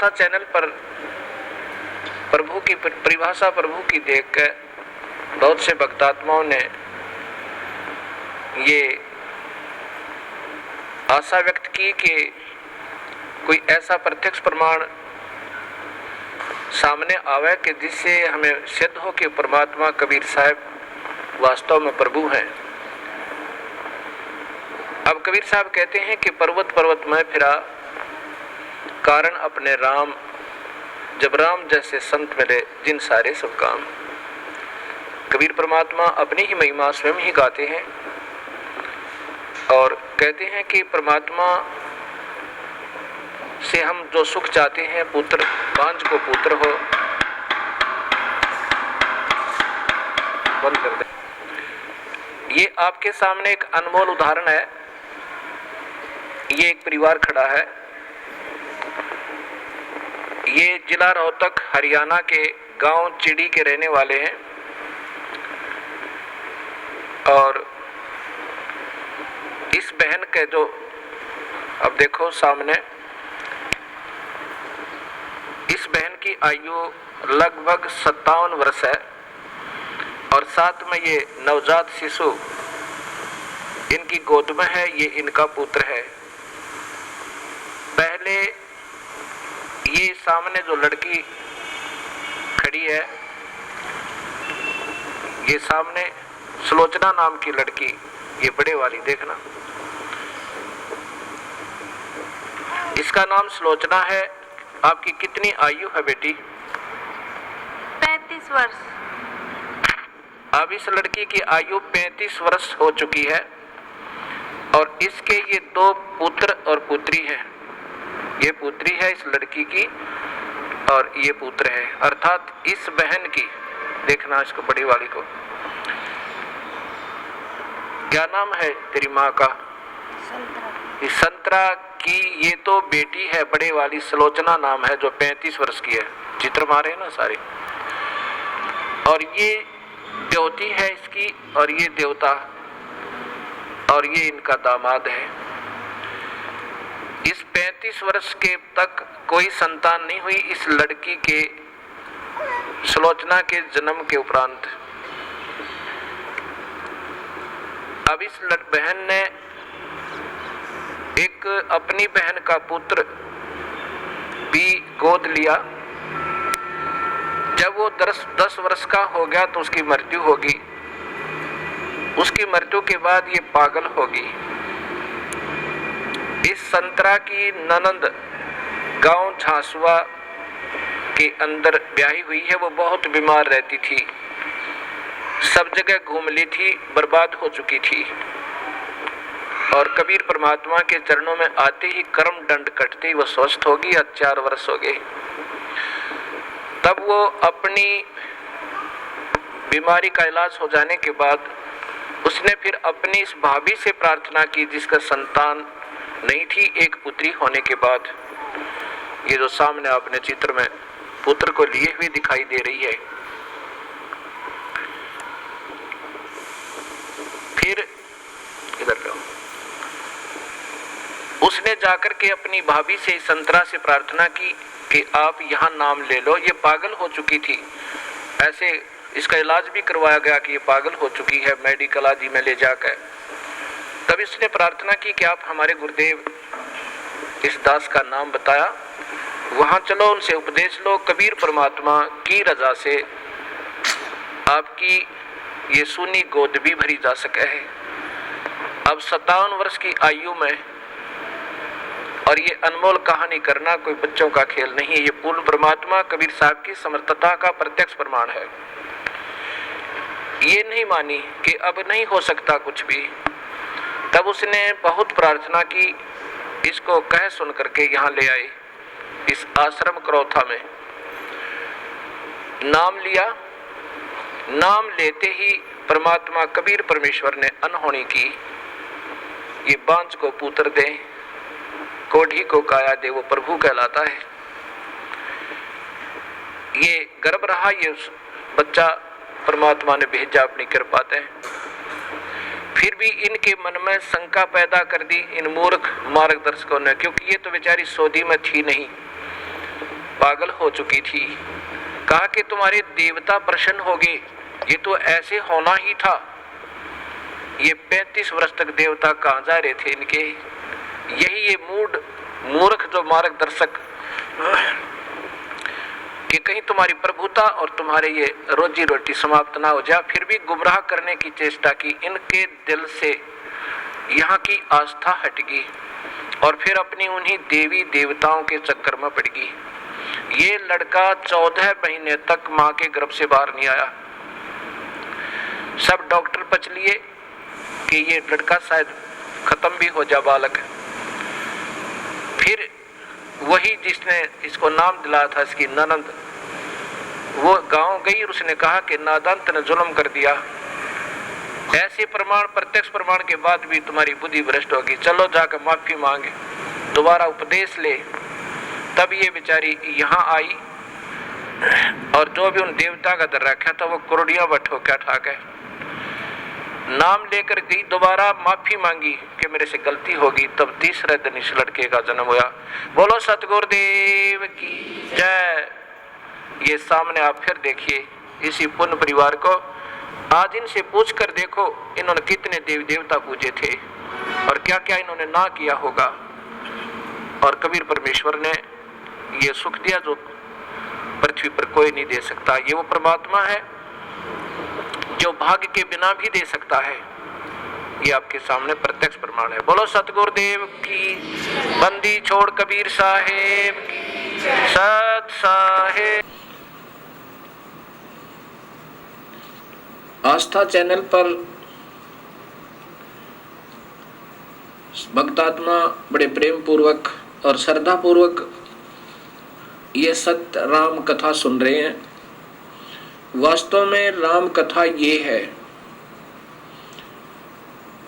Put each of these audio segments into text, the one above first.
आस्था channel पर प्रभु की परिभाषा प्रभु की देखकर बहुत से भक्तात्माओं ने ये आशा व्यक्त की कि कोई ऐसा प्रत्यक्ष प्रमाण सामने आवे कि जिससे हमें सिद्ध हो कि परमात्मा कबीर साहब वास्तव में प्रभु हैं। अब कबीर साहब कहते हैं कि पर्वत पर्वत में फिरा कारण अपने राम, जब राम जैसे संत मिले जिन सारे सब काम। कबीर परमात्मा अपनी ही महिमा स्वयं ही गाते हैं और कहते हैं कि परमात्मा से हम जो सुख चाहते हैं, पुत्र बांझ को पुत्र हो, बंद कर दे। ये आपके सामने एक अनमोल उदाहरण है। ये एक परिवार खड़ा है। ये जिला रोहतक हरियाणा के गांव चिड़ी के रहने वाले हैं और इस बहन के जो अब देखो सामने, इस बहन की आयु लगभग 57 वर्ष है और साथ में ये नवजात शिशु इनकी गोद में है। ये इनका पुत्र है। पहले ये सामने जो लड़की खड़ी है, ये सामने सुलोचना नाम की लड़की, ये बड़े वाली देखना, इसका नाम सुलोचना है। आपकी कितनी आयु है बेटी? 35 वर्ष। अब इस लड़की की आयु 35 वर्ष हो चुकी है और इसके ये 2 पुत्र और पुत्री हैं। ये पुत्री है इस लड़की की और ये पुत्र है, अर्थात इस बहन की, देखना इसको बड़ी वाली को, क्या नाम है तेरी माँ का? संतरा। संतरा की ये तो बेटी है, बड़े वाली सुलोचना नाम है, जो 35 वर्ष की है। चित्र मारे हैं ना सारे। और ये देवती है इसकी और ये देवता और ये इनका दामाद है। इस 35 वर्ष के तक कोई संतान नहीं हुई इस लड़की के, सुलोचना के जन्म के उपरांत। अब इस बहन ने एक अपनी बहन का पुत्र भी गोद लिया। जब वो 10 वर्ष का हो गया तो उसकी मृत्यु होगी। उसकी मृत्यु के बाद ये पागल होगी। इस संतरा की ननंद गांव झांसुआ के अंदर ब्याही हुई है। वो बहुत बीमार रहती थी, सब जगह घूम ली थी, बर्बाद हो चुकी थी। और कबीर परमात्मा के चरणों में आते ही कर्म दंड कटते ही वो स्वस्थ होगी। 4 वर्ष हो गए। तब वो अपनी बीमारी का इलाज हो जाने के बाद उसने फिर अपनी इस भाभी से प्रार्थना की जिसका संतान नहीं थी। एक पुत्री होने के बाद, ये जो सामने आपने चित्र में पुत्र को लिए हुए दिखाई दे रही है, फिर इधर लो, उसने जाकर के अपनी भाभी से, संतरा से प्रार्थना की कि आप यहाँ नाम ले लो। ये पागल हो चुकी थी, ऐसे इसका इलाज भी करवाया गया कि ये पागल हो चुकी है, मेडिकल आदि में ले जाकर। तब इसने प्रार्थना की कि आप हमारे गुरुदेव इस दास का नाम बताया, वहां चलो, उनसे उपदेश लो। कबीर परमात्मा की रजा से आपकी ये सूनी गोद भी भरी जा सके है। अब 57 वर्ष की आयु में, और ये अनमोल कहानी करना कोई बच्चों का खेल नहीं है। ये पूर्ण परमात्मा कबीर साहब की समर्थता का प्रत्यक्ष प्रमाण है। ये नहीं मानी कि अब नहीं हो सकता कुछ भी। तब उसने बहुत प्रार्थना की, इसको कह सुन करके यहाँ ले आए इस आश्रम करौथा में। नाम लिया। नाम लेते ही परमात्मा कबीर परमेश्वर ने अनहोनी की। ये बांझ को पुत्र दे, कोढ़ी को काया दे, वो प्रभु कहलाता है। ये गर्भ रहा, ये बच्चा परमात्मा ने भेजा अपनी कृपा से। फिर भी इनके मन में शंका पैदा कर दी इन मूर्ख मार्गदर्शकों ने, क्योंकि ये तो बेचारी सौदी में थी नहीं। पागल हो चुकी थी। कहा कि तुम्हारे देवता प्रसन्न हो गए, ये तो ऐसे होना ही था। ये 35 वर्ष तक देवता कहाँ जा रहे थे इनके। यही ये मूर्ख जो मार्गदर्शक कि कहीं तुम्हारी प्रभुता और तुम्हारे ये रोजी रोटी समाप्त ना हो जाए, फिर भी गुमराह करने की चेष्टा की। इनके दिल से यहाँ की आस्था हट गई और फिर अपनी उन्हीं देवी देवताओं के चक्कर में पड़ गई। ये लड़का 14 महीने तक माँ के गर्भ से बाहर नहीं आया। सब डॉक्टर पच लिए कि ये लड़का शायद खत्म भी हो जा बालक। फिर वही जिसने इसको नाम दिलाया था, इसकी ननंद, वो गांव गई और उसने कहा कि नादान तूने जुल्म कर दिया। ऐसे प्रमाण, प्रत्यक्ष प्रमाण के बाद भी तुम्हारी बुद्धि भ्रष्ट होगी, चलो जाकर माफी मांगे, दोबारा उपदेश ले। तब ये बेचारी यहाँ आई और जो भी उन देवता का दर रखा था वो कुर्डियां बठो क्या ठा के नाम लेकर गई, दोबारा माफी मांगी कि मेरे से गलती होगी। तब तीसरे दिन इस लड़के का जन्म हुआ। बोलो सतगुरुदेव की जय। ये सामने आप फिर देखिए इसी पुण्य परिवार को। आज इनसे पूछ कर देखो इन्होंने कितने देवी देवता पूजे थे और क्या क्या इन्होंने ना किया होगा। और कबीर परमेश्वर ने ये सुख दिया जो पृथ्वी पर कोई नहीं दे सकता। ये वो परमात्मा है जो भाग्य के बिना भी दे सकता है। ये आपके सामने प्रत्यक्ष प्रमाण है। बोलो सतगुरुदेव की। बंदी छोड़ कबीर साहेब की। सत साहेब। आस्था चैनल पर भक्तात्मा बड़े प्रेम पूर्वक और श्रद्धा पूर्वक ये सत्य राम कथा सुन रहे हैं। वास्तव में राम कथा ये है।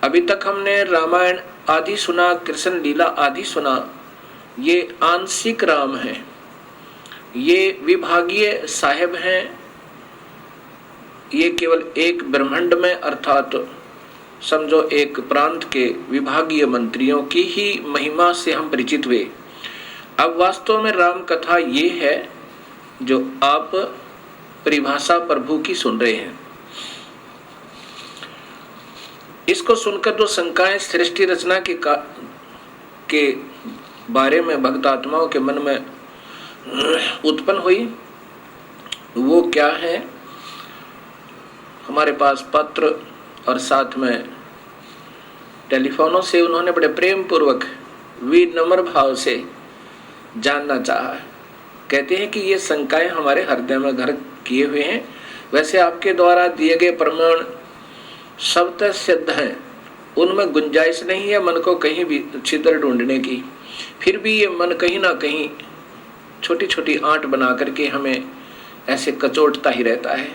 अभी तक हमने रामायण आदि सुना, कृष्ण लीला आदि सुना, ये आंशिक राम है, ये विभागीय साहेब हैं। ये केवल एक ब्रह्मांड में अर्थात समझो एक प्रांत के विभागीय मंत्रियों की ही महिमा से हम परिचित हुए। अब वास्तव में राम कथा ये है जो आप परिभाषा प्रभु की सुन रहे हैं। इसको सुनकर जो शंकाएं सृष्टि रचना के बारे में भक्त आत्माओं के मन में उत्पन्न हुई, वो क्या है? हमारे पास पत्र और साथ में टेलीफोनों से उन्होंने बड़े प्रेम पूर्वक विनम्र भाव से जानना चाहा। कहते हैं कि ये शंकाएं हमारे हृदय में घर किए हुए हैं। वैसे आपके द्वारा दिए गए प्रमाण शब्द सिद्ध हैं, उनमें गुंजाइश नहीं है मन को कहीं भी छिद्र ढूंढने की। फिर भी ये मन कहीं ना कहीं छोटी छोटी आंट बना करके हमें ऐसे कचोटता ही रहता है।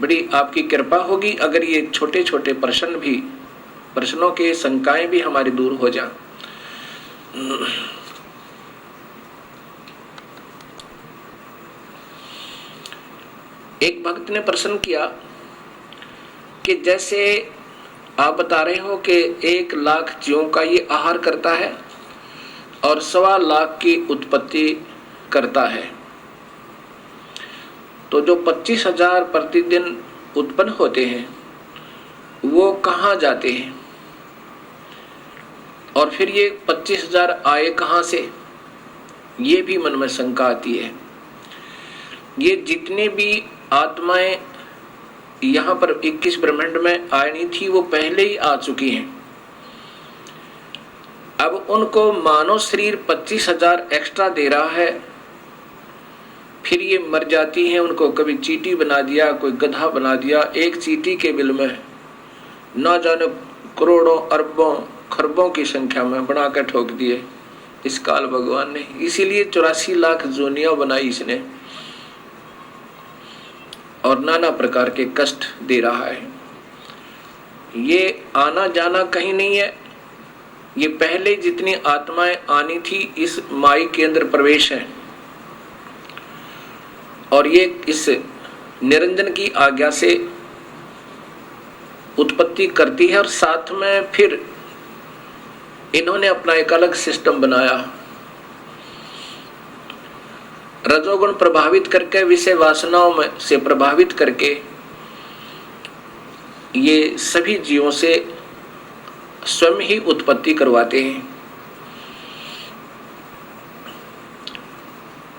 बड़ी आपकी कृपा होगी अगर ये छोटे छोटे प्रश्नों के शंकाएं भी हमारी दूर हो जाएं। एक भक्त ने प्रश्न किया कि जैसे आप बता रहे हो कि 1 लाख जीवों का ये आहार करता है और 1.25 लाख की उत्पत्ति करता है, तो जो 25,000 प्रतिदिन उत्पन्न होते हैं वो कहाँ जाते हैं? और फिर ये 25,000 आए कहाँ से? ये भी मन में शंका आती है। ये जितने भी आत्माएं यहाँ पर 21 ब्रह्मांड में आनी थी वो पहले ही आ चुकी हैं। अब उनको मानव शरीर 25,000 एक्स्ट्रा दे रहा है, फिर ये मर जाती हैं। उनको कभी चींटी बना दिया, कोई गधा बना दिया। एक चींटी के बिल में ना जाने करोड़ों अरबों खरबों की संख्या में बना कर ठोक दिए इस काल भगवान ने। इसीलिए 84 लाख जोनियां बनाई इसने और नाना प्रकार के कष्ट दे रहा है। ये आना जाना कहीं नहीं है, ये पहले जितनी आत्माएं आनी थी इस माई के अंदर प्रवेश है और ये इस निरंजन की आज्ञा से उत्पत्ति करती है। और साथ में फिर इन्होंने अपना एक अलग सिस्टम बनाया। रजोगुण प्रभावित करके, विषय वासनाओं में से प्रभावित करके ये सभी जीवों से स्वयं ही उत्पत्ति करवाते हैं।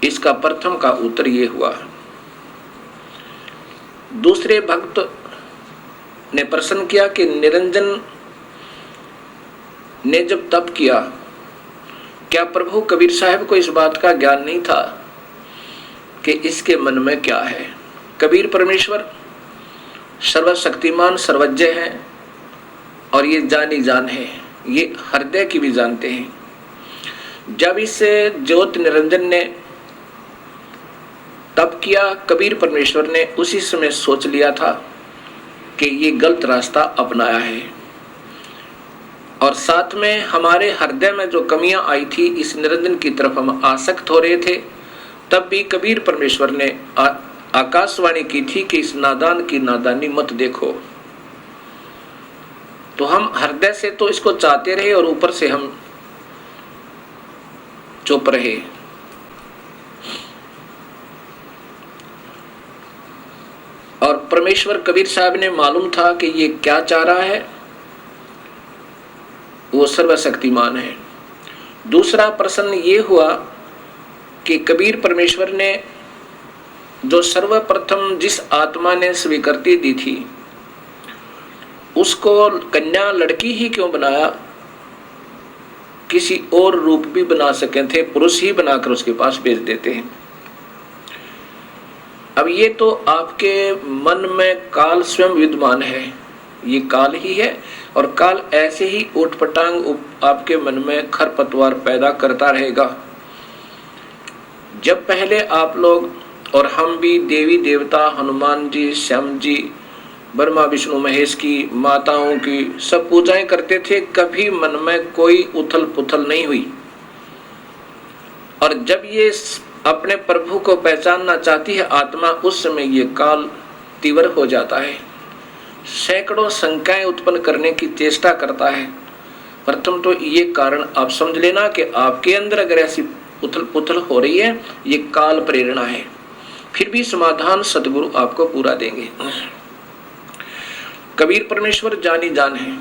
इसका प्रथम का उत्तर ये हुआ। दूसरे भक्त ने प्रश्न किया कि निरंजन ने जब तप किया, क्या प्रभु कबीर साहब को इस बात का ज्ञान नहीं था कि इसके मन में क्या है? कबीर परमेश्वर सर्वशक्तिमान सर्वज्ञ है और ये जानी जान है, ये हृदय की भी जानते हैं। जब इस ज्योत निरंजन ने तप किया, कबीर परमेश्वर ने उसी समय सोच लिया था कि ये गलत रास्ता अपनाया है, और साथ में हमारे हृदय में जो कमियां आई थी, इस निरंजन की तरफ हम आसक्त हो रहे थे, तब भी कबीर परमेश्वर ने आकाशवाणी की थी कि इस नादान की नादानी मत देखो। तो हम हृदय से तो इसको चाहते रहे और ऊपर से हम चुप रहे। और परमेश्वर कबीर साहब ने मालूम था कि ये क्या चाह रहा है, वो सर्वशक्तिमान है। दूसरा प्रश्न ये हुआ कि कबीर परमेश्वर ने जो सर्वप्रथम जिस आत्मा ने स्वीकृति दी थी, उसको कन्या लड़की ही क्यों बनाया? किसी और रूप भी बना सके थे, पुरुष ही बनाकर उसके पास भेज देते हैं। अब ये तो आपके मन में काल स्वयं विद्यमान है, ये काल ही है, और काल ऐसे ही उठपटांग आपके मन में खरपतवार पैदा करता रहेगा। जब पहले आप लोग और हम भी देवी देवता, हनुमान जी, श्याम जी, ब्रह्मा विष्णु महेश की, माताओं की सब पूजाएं करते थे, कभी मन में कोई उथल पुथल नहीं हुई। और जब ये अपने प्रभु को पहचानना चाहती है आत्मा, उस समय ये काल तीव्र हो जाता है, सैकड़ों शंकाएं उत्पन्न करने की चेष्टा करता है। प्रथम तो ये कारण आप समझ लेना कि आपके अंदर अगर ऐसी उथल पुथल हो रही है, ये काल प्रेरणा है। फिर भी समाधान सदगुरु आपको पूरा देंगे। कबीर परमेश्वर जानी जान है,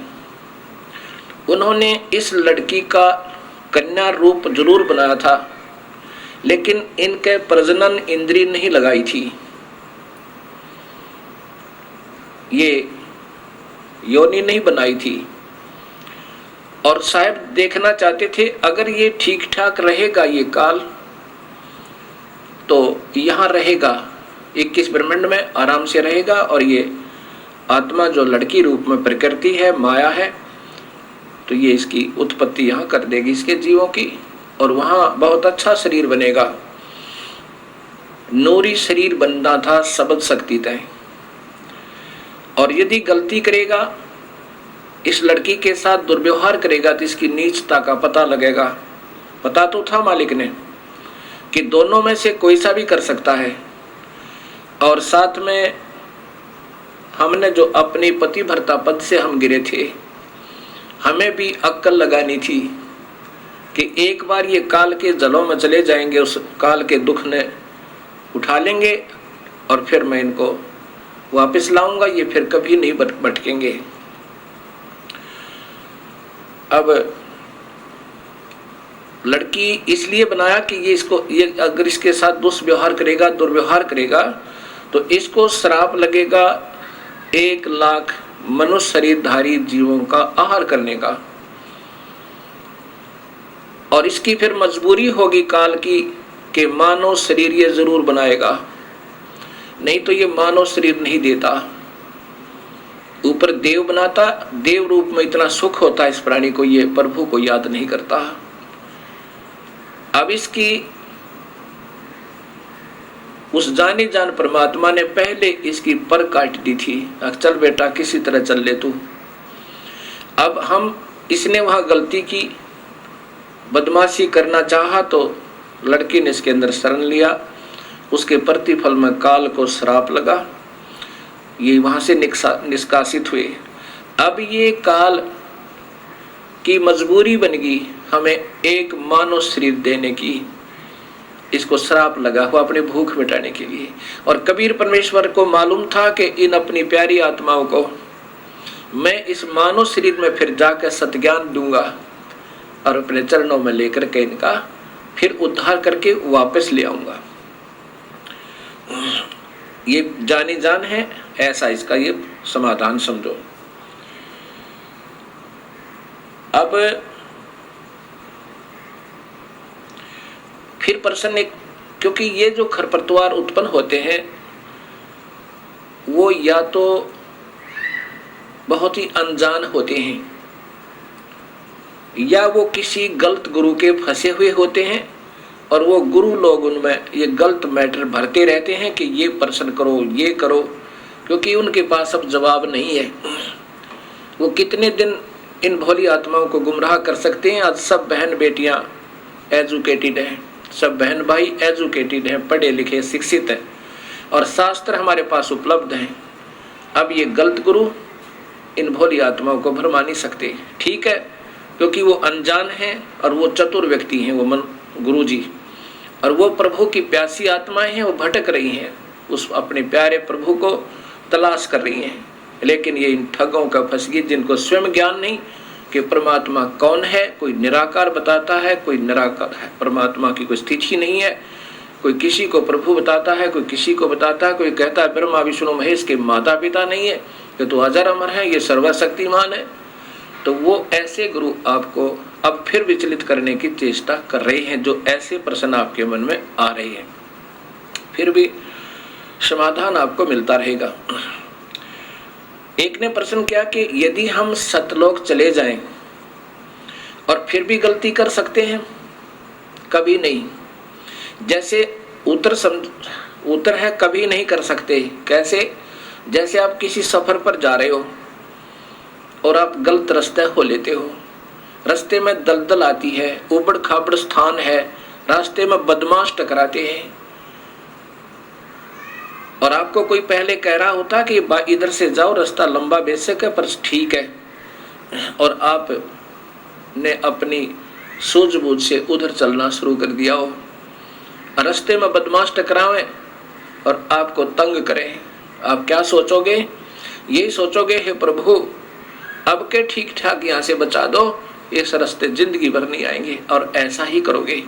उन्होंने इस लड़की का कन्या रूप जरूर बनाया था, लेकिन इनके प्रजनन इंद्रिय नहीं लगाई थी। ये योनि नहीं बनाई थी, और साहब देखना चाहते थे अगर ये ठीक ठाक रहेगा, ये काल तो यहाँ रहेगा, 21 ब्रह्मांड में आराम से रहेगा, और ये आत्मा जो लड़की रूप में प्रकृति है, माया है, तो ये इसकी उत्पत्ति यहाँ कर देगी इसके जीवों की, और वहाँ बहुत अच्छा शरीर बनेगा। नूरी शरीर बनना था, सबद शक्ति तय। और यदि गलती करेगा, इस लड़की के साथ दुर्व्यवहार करेगा, तो इसकी नीचता का पता लगेगा। पता तो था मालिक ने कि दोनों में से कोई सा भी कर सकता है, और साथ में हमने जो अपनी पति भर्ता पद से हम गिरे थे, हमें भी अक्ल लगानी थी कि एक बार ये काल के जलों में चले जाएंगे, उस काल के दुख ने उठा लेंगे, और फिर मैं इनको वापस लाऊंगा, ये फिर कभी नहीं भटकेंगे। अब लड़की इसलिए बनाया कि ये अगर इसके साथ दुष्व्यवहार करेगा, दुर्व्यवहार करेगा, तो इसको श्राप लगेगा 1 लाख मनुष्य शरीरधारी जीवों का आहार करने का, और इसकी फिर मजबूरी होगी काल की कि मानव शरीर ये जरूर बनाएगा, नहीं तो ये मानव शरीर नहीं देता। ऊपर देव बनाता, देव रूप में इतना सुख होता है इस प्राणी को, ये प्रभु को याद नहीं करता। अब इसकी उस जानी जान परमात्मा ने पहले इसकी पर काट दी थी, चल बेटा किसी तरह चल ले तू। अब हम इसने वहां गलती की, बदमाशी करना चाहा, तो लड़की ने इसके अंदर शरण लिया, उसके प्रतिफल में काल को श्राप लगा, ये वहां से निष्कासित हुए। अब ये काल की मजबूरी बन गई हमें एक मानव शरीर देने की, इसको श्राप लगा हुआ अपनी भूख मिटाने के लिए। और कबीर परमेश्वर को मालूम था कि इन अपनी प्यारी आत्माओं को मैं इस मानव शरीर में फिर जाकर सत्ज्ञान दूंगा और अपने चरणों में लेकर के इनका फिर उद्धार करके वापस ले आऊंगा। ये जानी जान है, ऐसा इसका ये समाधान समझो। अब फिर प्रश्न एक, क्योंकि ये जो खरपतवार उत्पन्न होते हैं वो या तो बहुत ही अनजान होते हैं या वो किसी गलत गुरु के फंसे हुए होते हैं और वो गुरु लोग उनमें ये गलत मैटर भरते रहते हैं कि ये प्रश्न करो, ये करो, क्योंकि उनके पास अब जवाब नहीं है। वो कितने दिन इन भोली आत्माओं को गुमराह कर सकते हैं। आज सब बहन बेटियां एजुकेटेड हैं, सब बहन भाई एजुकेटेड हैं, पढ़े लिखे शिक्षित हैं और शास्त्र हमारे पास उपलब्ध हैं। अब ये गलत गुरु इन भोली आत्माओं को भरमा नहीं सकते, ठीक है, क्योंकि वो अनजान हैं और वो चतुर व्यक्ति हैं, वो मन गुरु जी, और वो प्रभु की प्यासी आत्माएं हैं, वो भटक रही हैं, उस अपने प्यारे प्रभु को तलाश कर रही हैं। लेकिन ये इन ठगों का फंस गई जिनको स्वयं ज्ञान नहीं कि परमात्मा कौन है। कोई निराकार बताता है, कोई निराकार है, परमात्मा की कोई स्थिति नहीं है। कोई किसी को प्रभु बताता है, कोई किसी को बताता है, कोई कहता है ब्रह्मा विष्णु महेश के माता पिता नहीं है, ये तो अजर अमर है, ये सर्वशक्तिमान है। तो वो ऐसे गुरु आपको अब फिर विचलित करने की चेष्टा कर रहे हैं, जो ऐसे प्रश्न आपके मन में आ रहे हैं। फिर भी समाधान आपको मिलता रहेगा। एक ने प्रश्न किया कि यदि हम सतलोक चले जाएं और फिर भी गलती कर सकते हैं? कभी नहीं। जैसे उत्तर है कभी नहीं कर सकते। कैसे? जैसे आप किसी सफर पर जा रहे हो और आप गलत रास्ते हो लेते हो, रास्ते में दलदल आती है, उबड़ खाबड़ स्थान है, रास्ते में बदमाश टकराते हैं और आपको कोई पहले कह रहा होता कि इधर से जाओ, रास्ता लंबा बेशक है पर ठीक है, और आप ने अपनी सूझबूझ से उधर चलना शुरू कर दिया हो। रास्ते में बदमाश टकरावे और आपको तंग करें, आप क्या सोचोगे? यही सोचोगे, हे प्रभु अब के ठीक ठाक यहाँ से बचा दो, इस रास्ते जिंदगी भर नहीं आएंगे, और ऐसा ही करोगे।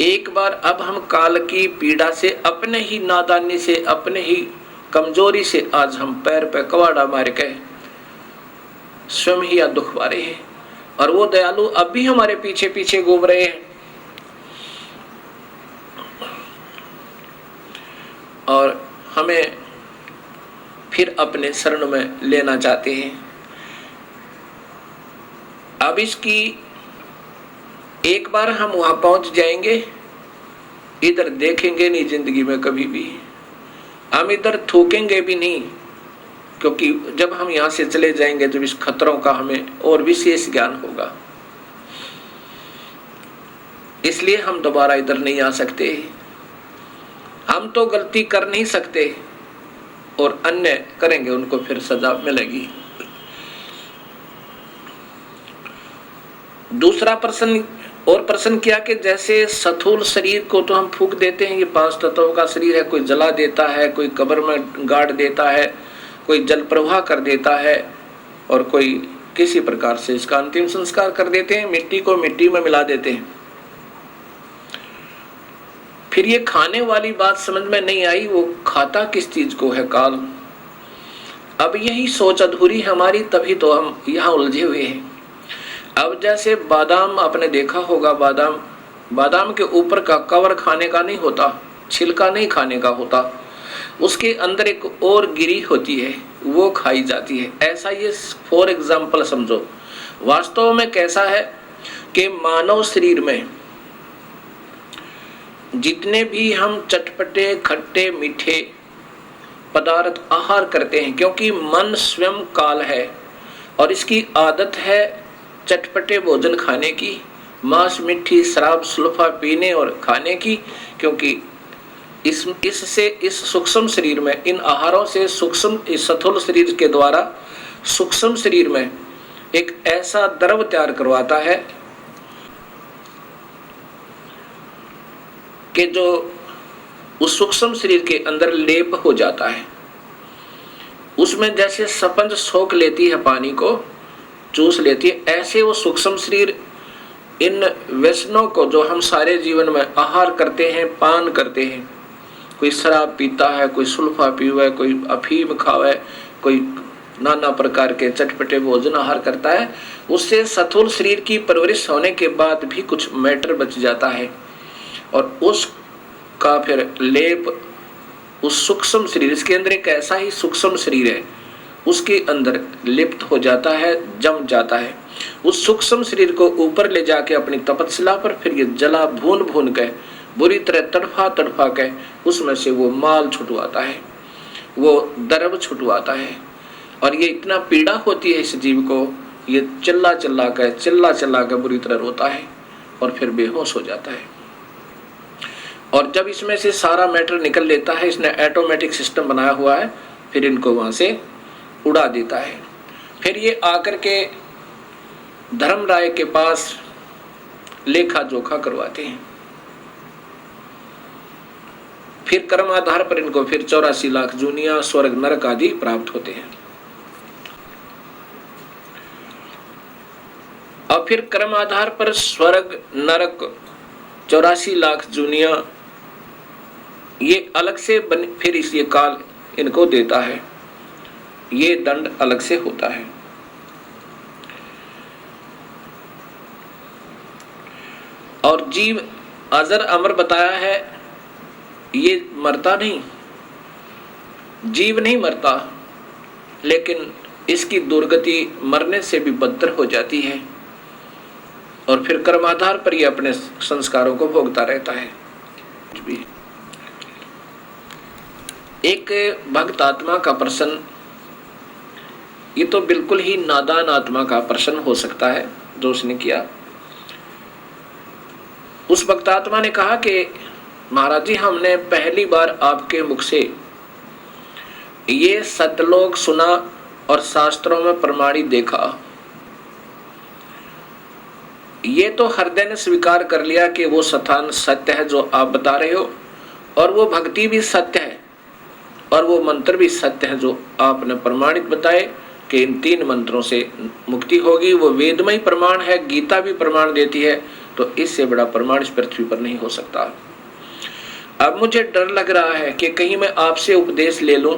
एक बार अब हम काल की पीड़ा से, अपने ही नादानी से, अपने ही कमजोरी से आज हम पैर पे कवाड़ा मार के स्वयं ही दुख पा रहे हैं, और वो दयालु अब भी हमारे पीछे पीछे घूम रहे हैं और हमें फिर अपने शरण में लेना चाहते हैं। अब इसकी एक बार हम वहां पहुंच जाएंगे, इधर देखेंगे नहीं जिंदगी में कभी भी, हम इधर थूकेंगे भी नहीं, क्योंकि जब हम यहां से चले जाएंगे जब इस खतरों का हमें और विशेष ज्ञान होगा। इसलिए हम दोबारा इधर नहीं आ सकते। हम तो गलती कर नहीं सकते और अन्य करेंगे, उनको फिर सजा मिलेगी। दूसरा प्रश्न और प्रश्न किया कि जैसे स्थूल शरीर को तो हम फूंक देते हैं, ये 5 तत्वों का शरीर है, कोई जला देता है, कोई कब्र में गाड़ देता है, कोई जल प्रवाह कर देता है, और कोई किसी प्रकार से इसका अंतिम संस्कार कर देते हैं, मिट्टी को मिट्टी में मिला देते हैं। फिर ये खाने वाली बात समझ में नहीं आई, वो खाता किस चीज को है काल। अब यही सोच अधूरी हमारी, तभी तो हम यहाँ उलझे हुए हैं। अब जैसे बादाम आपने देखा होगा, बादाम के ऊपर का कवर खाने का नहीं होता, छिलका नहीं खाने का होता, उसके अंदर एक और गिरी होती है, वो खाई जाती है। ऐसा ये फॉर एग्जाम्पल समझो। वास्तव में कैसा है कि मानव शरीर में जितने भी हम चटपटे खट्टे मीठे पदार्थ आहार करते हैं, क्योंकि मन स्वयं काल है और इसकी आदत है चटपटे भोजन खाने की, मांस मिठी शराब सुल्फा पीने और खाने की, क्योंकि इससे इस सूक्ष्म शरीर में, इन आहारों से सूक्ष्म, इस स्थूल शरीर के द्वारा सूक्ष्म शरीर में एक ऐसा द्रव तैयार करवाता है कि जो उस सूक्ष्म शरीर के अंदर लेप हो जाता है, उसमें जैसे स्पंज सोख लेती है, पानी को चूस लेती है, ऐसे वो सूक्ष्म शरीर इन व्यसनों को जो हम सारे जीवन में आहार करते हैं, पान करते हैं, कोई शराब पीता है, कोई सुल्फा पीवा है, कोई अफीम खावा है, कोई नाना प्रकार के चटपटे भोजन आहार करता है, उससे स्थूल शरीर की परवरिश होने के बाद भी कुछ मैटर बच जाता है और उसका फिर लेप उस सूक्ष्म शरीर, इसके अंदर एक ऐसा ही सूक्ष्म शरीर है, उसके अंदर लिप्त हो जाता है, जम जाता है। उस सूक्ष्म शरीर को ऊपर ले जाके अपनी तपस्या पर फिर ये जला भून भून के बुरी तरह तड़फा तड़फा के उसमें से वो माल छुटवाता है, वो द्रव छुटवाता है। और ये इतना पीड़ा होती है इस जीव को, ये चिल्ला चिल्ला के बुरी तरह रोता है और फिर बेहोश हो जाता है। और जब इसमें से सारा मैटर निकल लेता है, इसने ऑटोमेटिक सिस्टम बनाया हुआ है, फिर इनको वहां से उड़ा देता है। फिर ये आकर के धर्मराय के पास लेखा जोखा करवाते हैं। फिर कर्म आधार पर इनको फिर 84 लाख जूनिया स्वर्ग नरक आदि प्राप्त होते हैं। और फिर कर्म आधार पर स्वर्ग नरक 84 लाख जूनिया ये अलग से फिर इस ये काल इनको देता है, ये दंड अलग से होता है। और जीव अजर अमर बताया है, ये मरता नहीं, जीव नहीं मरता, लेकिन इसकी दुर्गति मरने से भी बदतर हो जाती है और फिर कर्माधार पर ये अपने संस्कारों को भोगता रहता है। एक भक्त आत्मा का प्रश्न, ये तो बिल्कुल ही नादान आत्मा का प्रश्न हो सकता है जो उसने किया। उस भक्त आत्मा ने कहा कि महाराज जी, हमने पहली बार आपके मुख से ये सतलोक सुना और शास्त्रों में प्रमाणित देखा। ये तो हृदय ने स्वीकार कर लिया कि वो स्थान सत्य है जो आप बता रहे हो, और वो भक्ति भी सत्य है और वो मंत्र भी सत्य है जो आपने प्रमाणित बताए कि इन 3 मंत्रों से मुक्ति होगी। वो वेदमय प्रमाण है, गीता भी प्रमाण देती है, तो इससे बड़ा प्रमाण इस पृथ्वी पर नहीं हो सकता। अब मुझे डर लग रहा है कि कहीं मैं आपसे उपदेश ले लूं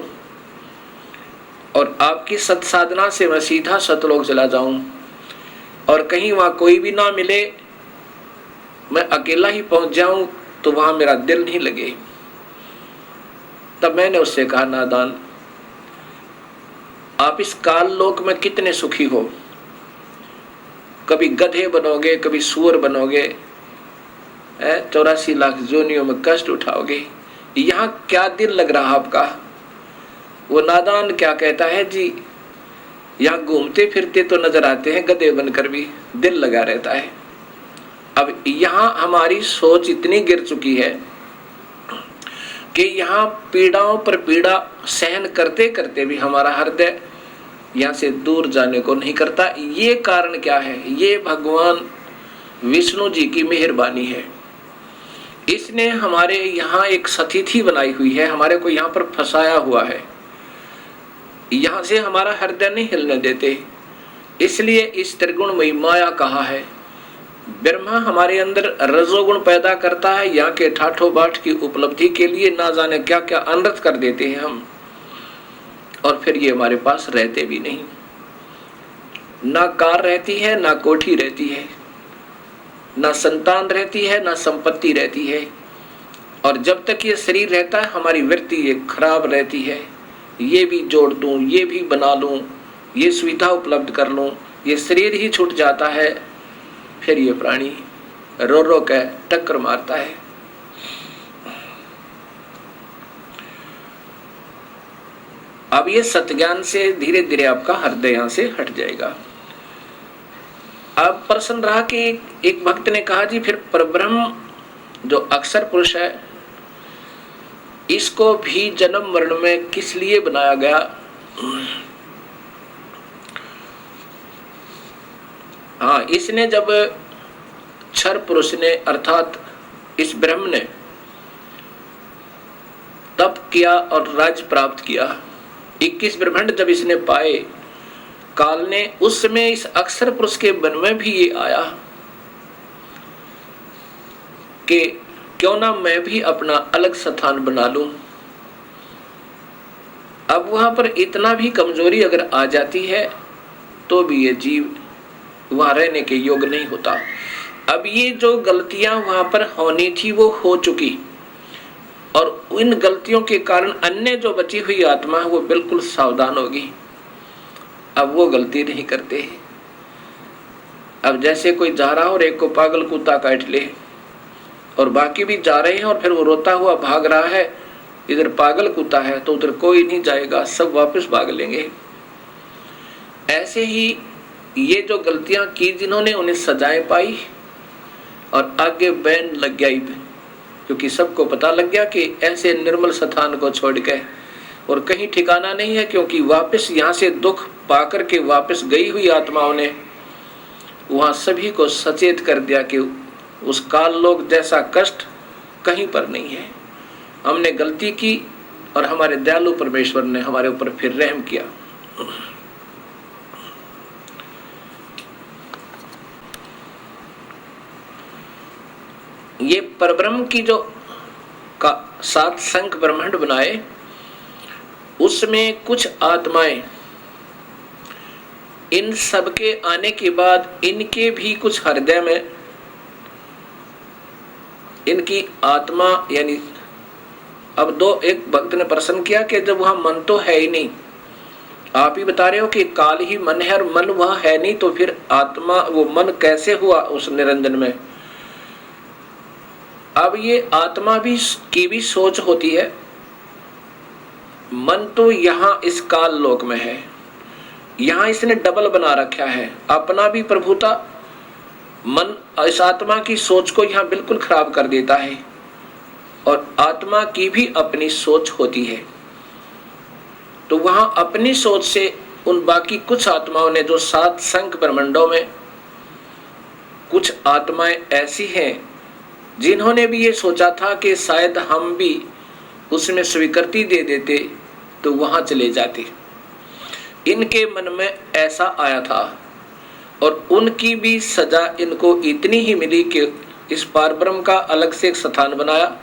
और आपकी सत्साधना से मैं सीधा सतलोक चला जाऊं और कहीं वहां कोई भी ना मिले, मैं अकेला ही पहुंच जाऊं तो वहां मेरा दिल नहीं लगे। तब मैंने उससे कहा, नादान, आप इस काल लोक में कितने सुखी हो, कभी गधे बनोगे, कभी सूअर बनोगे, 84 लाख जोनियों में कष्ट उठाओगे, यहाँ क्या दिल लग रहा आपका। वो नादान क्या कहता है जी, यहाँ घूमते फिरते तो नजर आते हैं गधे बनकर भी, दिल लगा रहता है। अब यहाँ हमारी सोच इतनी गिर चुकी है कि यहाँ पीड़ाओं पर पीड़ा सहन करते करते भी हमारा हृदय यहाँ से दूर जाने को नहीं करता। ये कारण क्या है? ये भगवान विष्णु जी की मेहरबानी है। इसने हमारे यहाँ एक सतिथि बनाई हुई है, हमारे को यहाँ पर फंसाया हुआ है, यहाँ से हमारा हृदय नहीं हिलने देते। इसलिए इस त्रिगुणमयी माया कहा है। ब्रह्मा हमारे अंदर रजोगुण पैदा करता है, यहाँ के ठाठो बाट की उपलब्धि के लिए ना जाने क्या क्या अनर्थ कर देते हैं हम, और फिर ये हमारे पास रहते भी नहीं। ना कार रहती है, ना कोठी रहती है, ना संतान रहती है, ना संपत्ति रहती है। और जब तक ये शरीर रहता है हमारी वृत्ति ये खराब रहती है, ये भी जोड़ दूं, ये भी बना लूं, ये सुविधा उपलब्ध कर लूं, ये शरीर ही छूट जाता है, फिर ये प्राणी रो रो के टक्कर मारता है। अब ये सत्ज्ञान से धीरे धीरे आपका हृदय यहां से हट जाएगा। अब प्रश्न रहा कि एक भक्त ने कहा, जी फिर परब्रह्म जो अक्षर पुरुष है, इसको भी जन्म मरण में किस लिए बनाया गया? हाँ, इसने जब क्षर पुरुष ने अर्थात इस ब्रह्म ने किया और राज्य प्राप्त किया। 21 ब्रह्मांड जब इसने पाए, काल ने उस समय इस अक्षर पुरुष के मन में भी ये आया कि क्यों ना मैं भी अपना अलग स्थान बना लूं। अब वहां पर इतना भी कमजोरी अगर आ जाती है तो भी ये जीव वहां रहने के योग्य नहीं होता। अब ये जो गलतियां वहां पर होनी थी वो हो चुकी, और इन गलतियों के कारण अन्य जो बची हुई आत्मा है वो बिल्कुल सावधान होगी। अब वो गलती नहीं करते। अब जैसे कोई जा रहा हो और एक को पागल कुत्ता काट ले और बाकी भी जा रहे हैं और फिर वो रोता हुआ भाग रहा है, इधर पागल कुत्ता है तो उधर कोई नहीं जाएगा, सब वापस भाग लेंगे। ऐसे ही ये जो गलतियां की जिन्होंने उन्हें सजाएं पाई और आगे बैन लग गया, क्योंकि सबको पता लग गया कि ऐसे निर्मल स्थान को छोड़ के और कहीं ठिकाना नहीं है, क्योंकि वापस यहाँ से दुख पाकर के वापस गई हुई आत्माओं ने वहां सभी को सचेत कर दिया कि उस काल लोक जैसा कष्ट कहीं पर नहीं है। हमने गलती की और हमारे दयालु परमेश्वर ने हमारे ऊपर फिर रहम किया। ये परब्रह्म की जो का 7 संख ब्रह्मांड बनाए, उसमें कुछ आत्माएं इन सब के आने के बाद इनके भी कुछ हृदय में इनकी आत्मा, यानी अब एक भक्त ने प्रश्न किया कि जब वहां मन तो है ही नहीं, आप ही बता रहे हो कि काल ही मन है और मन वहां है नहीं, तो फिर आत्मा वो मन कैसे हुआ उस निरंजन में। अब ये आत्मा भी की भी सोच होती है। मन तो यहाँ इस काल लोक में है, यहाँ इसने डबल बना रखा है, अपना भी प्रभुता। मन इस आत्मा की सोच को यहाँ बिल्कुल खराब कर देता है और आत्मा की भी अपनी सोच होती है। तो वहां अपनी सोच से उन बाकी कुछ आत्माओं ने जो 7 संख ब्रह्मांडों में कुछ आत्माएं ऐसी हैं जिन्होंने भी ये सोचा था कि शायद हम भी उसमें स्वीकृति दे देते तो वहां चले जाते। इनके मन में ऐसा आया था और उनकी भी सजा इनको इतनी ही मिली कि इस पारब्रह्म का अलग से एक स्थान बनाया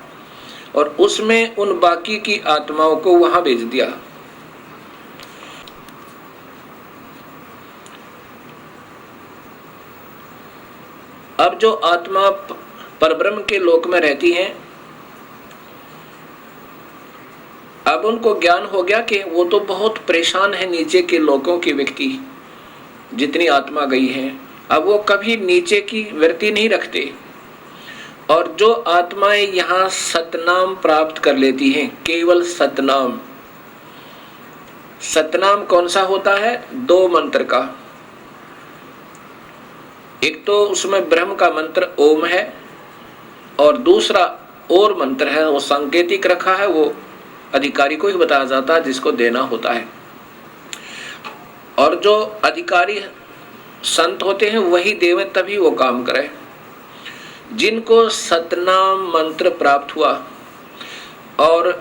और उसमें उन बाकी की आत्माओं को वहां भेज दिया। अब जो आत्मा परब्रह्म के लोक में रहती हैं, अब उनको ज्ञान हो गया कि वो तो बहुत परेशान है नीचे के लोकों की व्यक्ति, जितनी आत्मा गई है। अब वो कभी नीचे की वृत्ति नहीं रखते और जो आत्माएं यहाँ सतनाम प्राप्त कर लेती हैं, केवल सतनाम। सतनाम कौन सा होता है? 2 मंत्र का। एक तो उसमें ब्रह्म का मंत्र ओम है और दूसरा और मंत्र है, वो सांकेतिक रखा है, वो अधिकारी को ही बताया जाता है जिसको देना होता है। और जो अधिकारी संत होते हैं वही देवे, तभी वो काम करे। जिनको सतनाम मंत्र प्राप्त हुआ और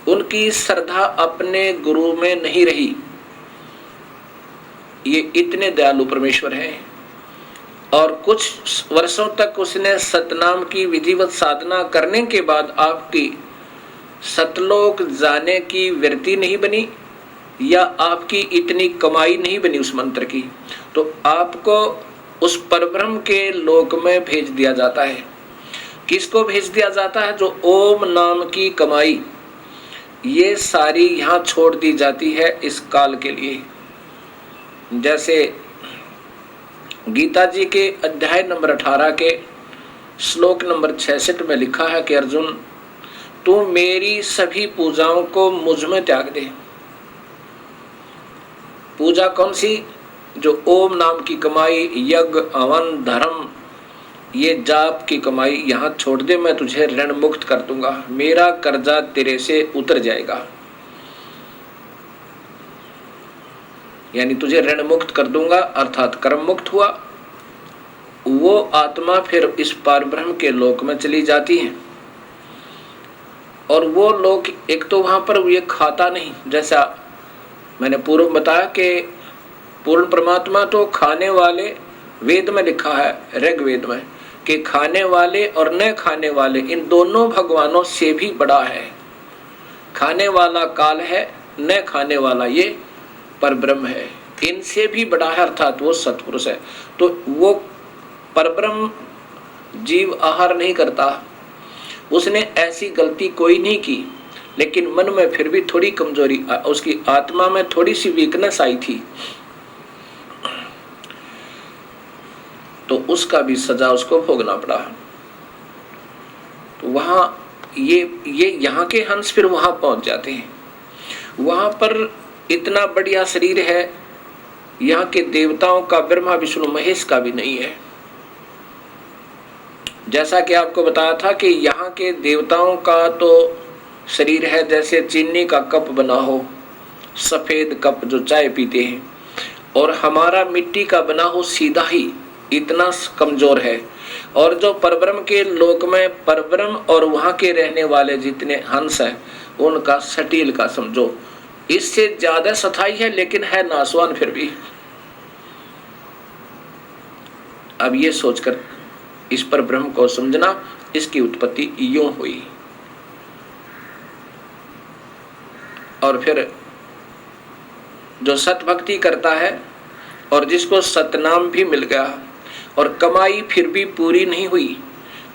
उनकी श्रद्धा अपने गुरु में नहीं रही, ये इतने दयालु परमेश्वर हैं और कुछ वर्षों तक उसने सतनाम की विधिवत साधना करने के बाद आपकी सतलोक जाने की वृत्ति नहीं बनी या आपकी इतनी कमाई नहीं बनी उस मंत्र की, तो आपको उस परब्रह्म के लोक में भेज दिया जाता है। किसको भेज दिया जाता है? जो ओम नाम की कमाई ये सारी यहाँ छोड़ दी जाती है इस काल के लिए। जैसे गीता जी के अध्याय नंबर 18 के श्लोक नंबर 66 में लिखा है कि अर्जुन, तू मेरी सभी पूजाओं को मुझ में त्याग दे। पूजा कौन सी? जो ओम नाम की कमाई, यज्ञ, हवन, धर्म, ये जाप की कमाई यहाँ छोड़ दे, मैं तुझे ऋण मुक्त कर दूंगा, मेरा कर्जा तेरे से उतर जाएगा। यानी तुझे ऋण मुक्त कर दूंगा, अर्थात कर्म मुक्त हुआ। वो आत्मा फिर इस पारब्रह्म के लोक में चली जाती है और वो लोग एक तो वहां पर ये खाता नहीं, जैसा मैंने पूर्व बताया कि पूर्ण परमात्मा तो खाने वाले, वेद में लिखा है ऋग्वेद में कि खाने वाले और न खाने वाले इन दोनों भगवानों से भी बड़ा है। खाने वाला काल है, न खाने वाला ये परब्रह्म है, इनसे भी बड़ा है, अर्थात वो सत्पुरुष है। तो वो परब्रह्म जीव आहार नहीं करता, उसने ऐसी गलती कोई नहीं की, लेकिन मन में फिर भी थोड़ी कमजोरी, उसकी आत्मा में थोड़ी सी वीकनेस आई थी, तो उसका भी सजा उसको भोगना पड़ा। तो वहां ये यहाँ के हंस फिर वहां पहुंच जाते हैं। वहां पर इतना बढ़िया शरीर है, यहाँ के देवताओं का, ब्रह्मा विष्णु महेश का भी नहीं है। जैसा कि आपको बताया था कि यहाँ के देवताओं का तो शरीर है जैसे चीनी का कप बना हो, सफेद कप जो चाय पीते हैं, और हमारा मिट्टी का बना हो सीधा ही, इतना कमजोर है। और जो परब्रह्म के लोक में परब्रह्म और वहां के रहने वाले जितने हंस हैं उनका सटील का समझो, इससे ज्यादा सथाई है, लेकिन है नासवान फिर भी। अब ये सोचकर इस पर ब्रह्म को समझना, इसकी उत्पत्ति यूं हुई। और फिर जो सत भक्ति करता है और जिसको सतनाम भी मिल गया और कमाई फिर भी पूरी नहीं हुई,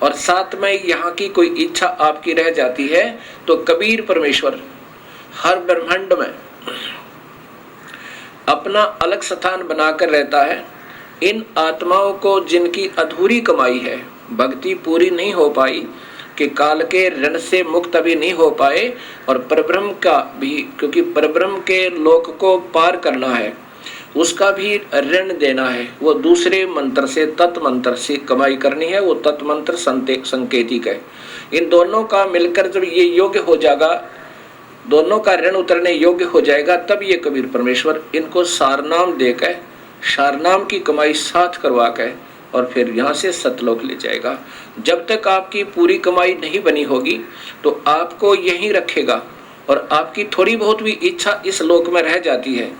और साथ में यहाँ की कोई इच्छा आपकी रह जाती है, तो कबीर परमेश्वर हर ब्रह्मांड में अपना अलग स्थान बनाकर रहता है। इन आत्माओं को जिनकी अधूरी कमाई है, भक्ति पूरी नहीं हो पाई, कि काल के ऋण से मुक्त अभी नहीं हो पाए, और परब्रह्म का भी, क्योंकि परब्रह्म के लोक को पार करना है, उसका भी ऋण देना है, वो दूसरे मंत्र से, तत् मंत्र से कमाई करनी है, वो तत् मंत्र संकेतिक है। इन दोनों का मिलकर जब ये योग्य हो जाएगा, दोनों का ऋण उतरने योग्य हो जाएगा, तब ये कबीर परमेश्वर इनको सारनाम देकर, सारनाम की कमाई साथ करवा कर, और फिर यहाँ से सतलोक ले जाएगा। जब तक आपकी पूरी कमाई नहीं बनी होगी तो आपको यहीं रखेगा, और आपकी थोड़ी बहुत भी इच्छा इस लोक में रह जाती है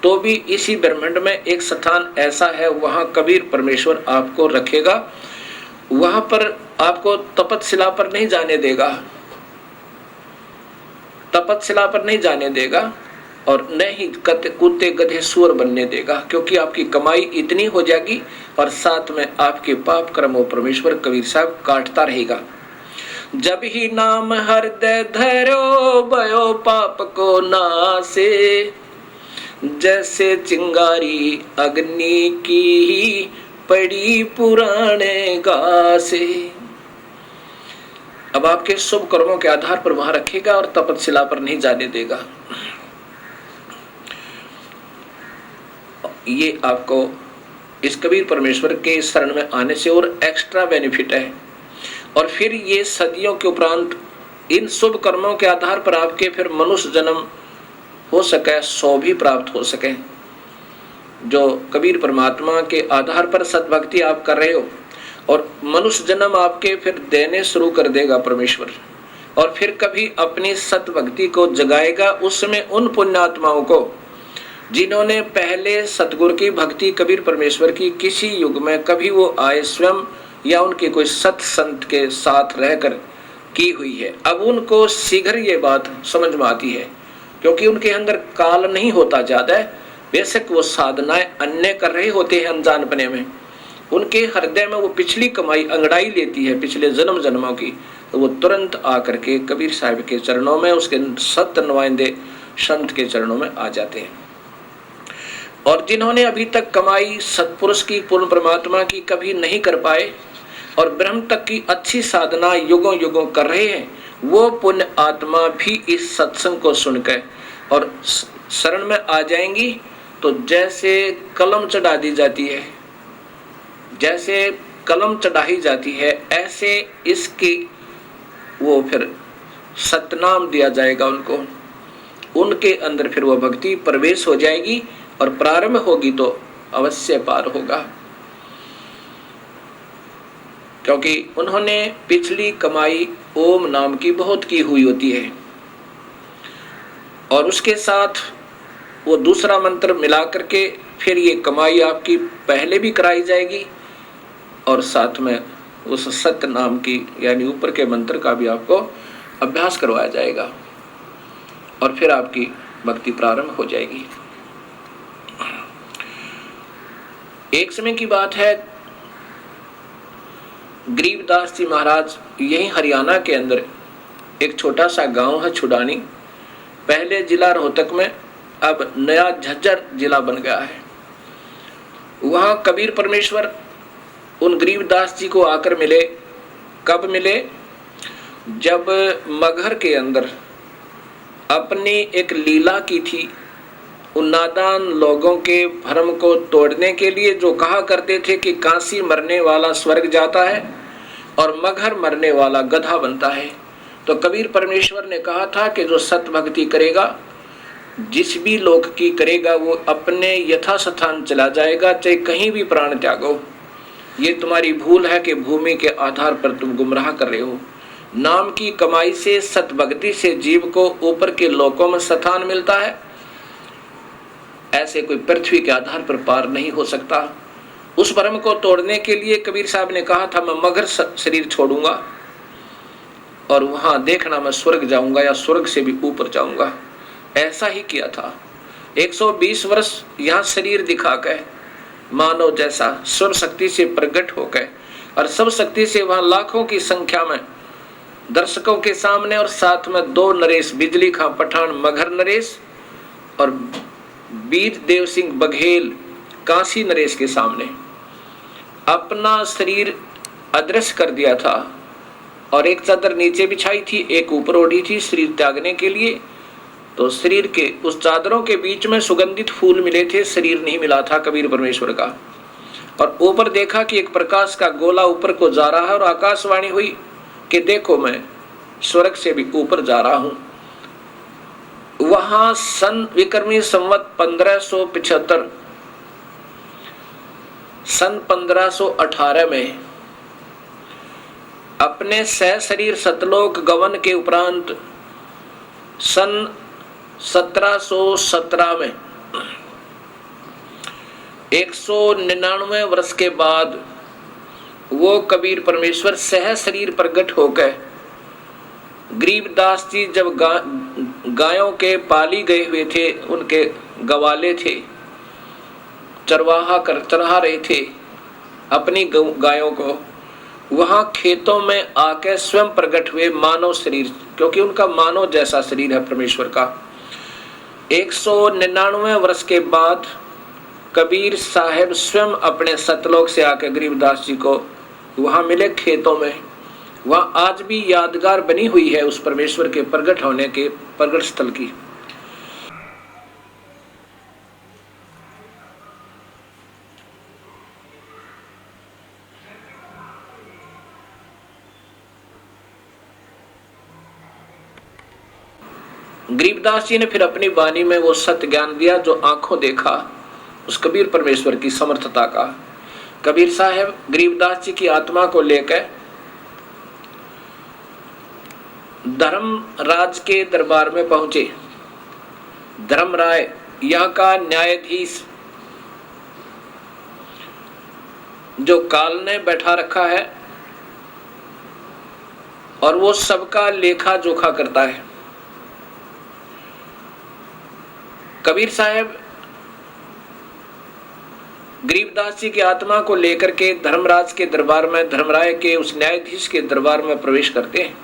तो भी इसी ब्रह्मांड में एक स्थान ऐसा है, वहां कबीर परमेश्वर आपको रखेगा। वहां पर आपको तपतशिला पर नहीं जाने देगा, तपतशिला पर नहीं जाने देगा, और न ही कुत्ते गधे सुअर बनने देगा, क्योंकि आपकी कमाई इतनी हो जाएगी, और साथ में आपके पाप कर्मों परमेश्वर कबीर साहब काटता रहेगा। जब ही नाम हृदय धरो भयो पाप को नासे, जैसे चिंगारी अग्नि की पड़ी पुराने घासे। अब आपके शुभ कर्मों के आधार पर वहां रखेगा और तपतशिला पर नहीं जाने देगा। ये आपको इस कबीर परमेश्वर के शरण में आने से और एक्स्ट्रा बेनिफिट है। और फिर ये सदियों के उपरांत इन शुभ कर्मों के आधार पर आपके फिर मनुष्य जन्म हो सके, 100 भी प्राप्त हो सके। जो कबीर परमात्मा के आधार पर सतभक्ति आप कर रहे हो, और मनुष्य जन्म आपके फिर देने शुरू कर देगा परमेश्वर, और फिर कभी अपनी सतभक्ति को जगाएगा। उसमें उन पुण्यात्माओं को जिन्होंने पहले सतगुरु की भक्ति कबीर परमेश्वर की किसी युग में कभी वो आए स्वयं या उनके कोई सत संत के साथ रहकर की हुई है, अब उनको शीघ्र ये बात समझ में आती है, क्योंकि उनके अंदर काल नहीं होता ज्यादा। बेशक वो साधनाएं अन्य कर रहे होते हैं अनजानपने में, उनके हृदय में वो पिछली कमाई अंगड़ाई लेती है पिछले जन्म जन्मों की, तो वो तुरंत आकर के कबीर साहब के चरणों में, उसके सत नुमाइंदे संत के चरणों में आ जाते हैं। और जिन्होंने अभी तक कमाई सतपुरुष की, पूर्ण परमात्मा की कभी नहीं कर पाए, और ब्रह्म तक की अच्छी साधना युगों युगों कर रहे हैं, वो पुण्य आत्मा भी इस सत्संग को सुनकर और शरण में आ जाएंगी। तो जैसे कलम चढ़ा दी जाती है, जैसे कलम चढ़ाई जाती है, ऐसे इसकी वो फिर सतनाम दिया जाएगा उनको, उनके अंदर फिर वो भक्ति प्रवेश हो जाएगी, और प्रारंभ होगी तो अवश्य पार होगा। क्योंकि उन्होंने पिछली कमाई ओम नाम की बहुत की हुई होती है, और उसके साथ वो दूसरा मंत्र मिला करके फिर ये कमाई आपकी पहले भी कराई जाएगी, और साथ में उस सत्य नाम की यानी ऊपर के मंत्र का भी आपको अभ्यास करवाया जाएगा, और फिर आपकी भक्ति प्रारंभ हो जाएगी। एक समय की बात है, गरीबदास जी महाराज यही हरियाणा के अंदर एक छोटा सा गांव है छुडानी, पहले जिला रोहतक में, अब नया झज्जर जिला बन गया है। वहां कबीर परमेश्वर उन गरीबदास जी को आकर मिले। कब मिले? जब मगहर के अंदर अपनी एक लीला की थी, उन नादान लोगों के भ्रम को तोड़ने के लिए, जो कहा करते थे कि काशी मरने वाला स्वर्ग जाता है और मगहर मरने वाला गधा बनता है। तो कबीर परमेश्वर ने कहा था कि जो सत भक्ति करेगा, जिस भी लोक की करेगा, वो अपने यथास्थान चला जाएगा, चाहे कहीं भी प्राण त्यागो। ये तुम्हारी भूल है कि भूमि के आधार पर तुम गुमराह कर रहे हो। नाम की कमाई से, सत भक्ति से जीव को ऊपर के लोकों में स्थान मिलता है। ऐसे कोई पृथ्वी के आधार पर पार नहीं हो सकता। उस भ्रम को तोड़ने के लिए कबीर साहब ने कहा था, मैं मगर शरीर छोड़ूंगा और वहां देखना मैं स्वर्ग जाऊंगा या स्वर्ग से भी ऊपर जाऊंगा। ऐसा ही किया था। 120 वर्ष यहाँ शरीर दिखाकर मानव जैसा सर्व शक्ति से प्रकट होकर, और सब शक्ति से वहां लाखों की संख्या में दर्शकों के सामने, और साथ में 2 नरेश, बिजली खां पठान मगहर नरेश और बीर देव सिंह बघेल काशी नरेश के सामने अपना शरीर अदृश्य कर दिया था, और एक चादर नीचे बिछाई थी, एक ऊपर ओढ़ी थी शरीर त्यागने के लिए। तो शरीर के उस चादरों के बीच में सुगंधित फूल मिले थे, शरीर नहीं मिला था कबीर परमेश्वर का। और ऊपर देखा कि एक प्रकाश का गोला ऊपर को जा रहा है, और आकाशवाणी हुई कि देखो मैं स्वर्ग से भी ऊपर जा रहा हूं। वहां सन विक्रमी संवत 1575, सन 1518 में अपने सह शरीर सतलोक गवन के उपरांत सन 1717 में 199 वर्ष के बाद वो कबीर परमेश्वर सह शरीर प्रकट होकर, गरीबदास जी जब गायों के पाली गए हुए थे, उनके गवाले थे, चरवाहा कर चरा रहे थे अपनी गायों को, वहां खेतों में आके स्वयं प्रकट हुए मानव शरीर, क्योंकि उनका मानव जैसा शरीर है परमेश्वर का। 199 वर्ष के बाद कबीर साहब स्वयं अपने सतलोक से आकर गरीबदास जी को वहां मिले खेतों में। वहां आज भी यादगार बनी हुई है उस परमेश्वर के प्रकट होने के प्रकट स्थल की। गरीबदास जी ने फिर अपनी वाणी में वो सत्य ज्ञान दिया जो आंखों देखा, उस कबीर परमेश्वर की समर्थता का। कबीर साहब गरीबदास जी की आत्मा को लेकर धर्मराज के दरबार में पहुंचे। धर्मराय यहाँ का न्यायाधीश जो काल ने बैठा रखा है, और वो सबका लेखा जोखा करता है। कबीर साहब गरीबदास जी की आत्मा को लेकर के धर्मराज के दरबार में, धर्मराय के उस न्यायाधीश के दरबार में प्रवेश करते हैं,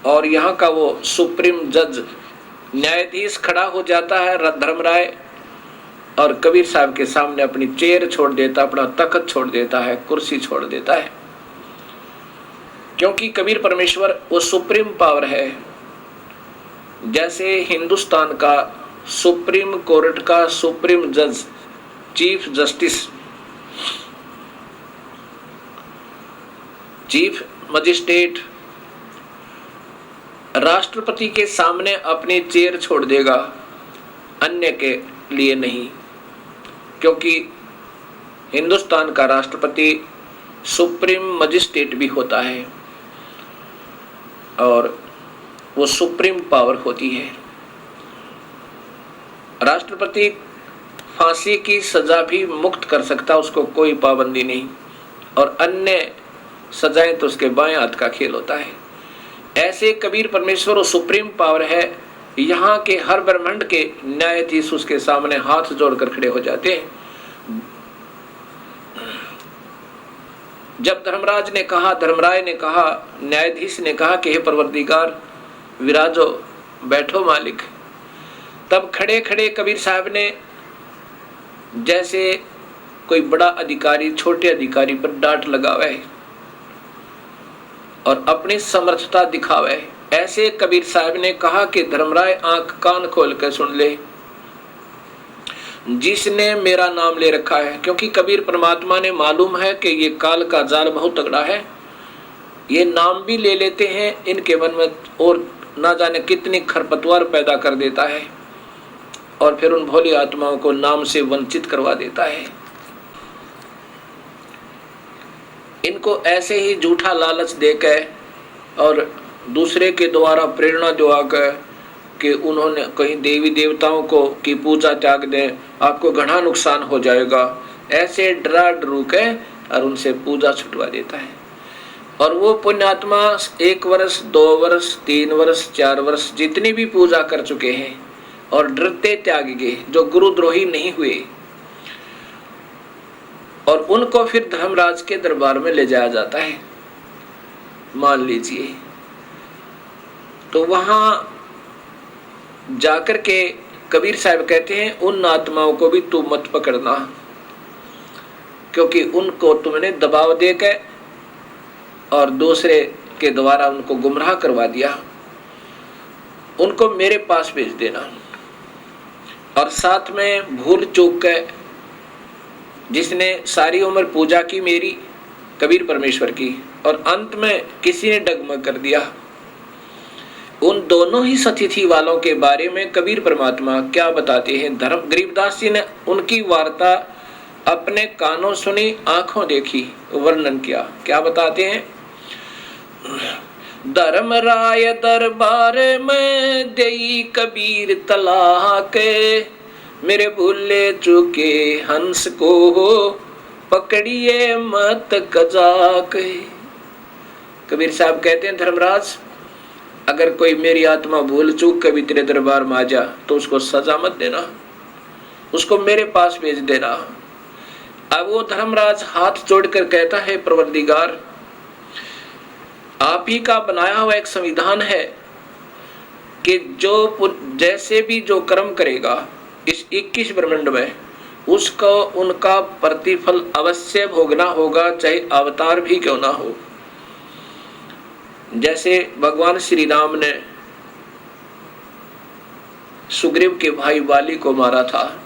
और यहाँ का वो सुप्रीम जज न्यायाधीश खड़ा हो जाता है धर्मराय, और कबीर साहब के सामने अपनी चेयर छोड़ देता, अपना तख्त छोड़ देता है, कुर्सी छोड़ देता है। क्योंकि कबीर परमेश्वर वो सुप्रीम पावर है। जैसे हिंदुस्तान का सुप्रीम कोर्ट का सुप्रीम जज, चीफ जस्टिस, चीफ मजिस्ट्रेट राष्ट्रपति के सामने अपनी चेयर छोड़ देगा, अन्य के लिए नहीं, क्योंकि हिंदुस्तान का राष्ट्रपति सुप्रीम मजिस्ट्रेट भी होता है और वो सुप्रीम पावर होती है। राष्ट्रपति फांसी की सजा भी मुक्त कर सकता, उसको कोई पाबंदी नहीं, और अन्य सजाएं तो उसके बाएं हाथ का खेल होता है। ऐसे कबीर परमेश्वर वो सुप्रीम पावर है, यहाँ के हर ब्रह्मांड के न्यायाधीश उसके सामने हाथ जोड़कर खड़े हो जाते हैं। जब धर्मराज ने कहा, धर्मराय ने कहा, न्यायाधीश ने कहा कि हे परवरदिगार विराजो, बैठो मालिक, तब खड़े खड़े कबीर साहब ने जैसे कोई बड़ा अधिकारी छोटे अधिकारी पर डांट लगावे और अपनी समर्थता दिखावे, ऐसे कबीर साहब ने कहा कि धर्मराय आंख कान खोल कर सुन ले, जिसने मेरा नाम ले रखा है। क्योंकि कबीर परमात्मा ने मालूम है कि ये काल का जाल बहुत तगड़ा है, ये नाम भी ले लेते हैं, इनके मन में और ना जाने कितनी खरपतवार पैदा कर देता है और फिर उन भोली आत्माओं को नाम से वंचित करवा देता है। इनको ऐसे ही झूठा लालच देकर और दूसरे के द्वारा प्रेरणा दिलाकर कि उन्होंने कहीं देवी देवताओं को की पूजा त्याग दें, आपको घना नुकसान हो जाएगा, ऐसे डरा डरू के और उनसे पूजा छुटवा देता है। और वो पुण्यात्मा 1 वर्ष 2 वर्ष 3 वर्ष 4 वर्ष जितनी भी पूजा कर चुके हैं और डरते त्याग गए, जो गुरुद्रोही नहीं हुए, और उनको फिर धर्मराज के दरबार में ले जाया जाता है, मान लीजिए। तो वहां जाकर के कबीर साहब कहते हैं उन आत्माओं को भी तू मत पकड़ना, क्योंकि उनको तुमने दबाव देकर और दूसरे के द्वारा उनको गुमराह करवा दिया, उनको मेरे पास भेज देना। और साथ में भूल चूक के जिसने सारी उम्र पूजा की मेरी कबीर परमेश्वर की और अंत में किसी ने डगमग कर दिया, उन दोनों ही सतिथि वालों के बारे में कबीर परमात्मा क्या बताते हैं। धर्म गरीबदास जी ने उनकी वार्ता अपने कानों सुनी, आंखों देखी, वर्णन किया। क्या बताते हैं? धर्मराय दरबार में देई कबीर तलाके, मेरे भूले चुके हंस को पकड़िए मत कजाके। कबीर साहब कहते हैं धर्मराज, अगर कोई मेरी आत्मा भूल चूक कभी तेरे दरबार में आ जा तो उसको सजा मत देना, उसको मेरे पास भेज देना। अब वो धर्मराज हाथ जोड़कर कहता है, परवरदिगार, आप ही का बनाया हुआ एक संविधान है कि जो जैसे भी जो कर्म करेगा इस 21 ब्रह्मांड में, उसको उनका प्रतिफल अवश्य भोगना होगा, चाहे अवतार भी क्यों ना हो। जैसे भगवान श्री राम ने सुग्रीव के भाई वाली को मारा था,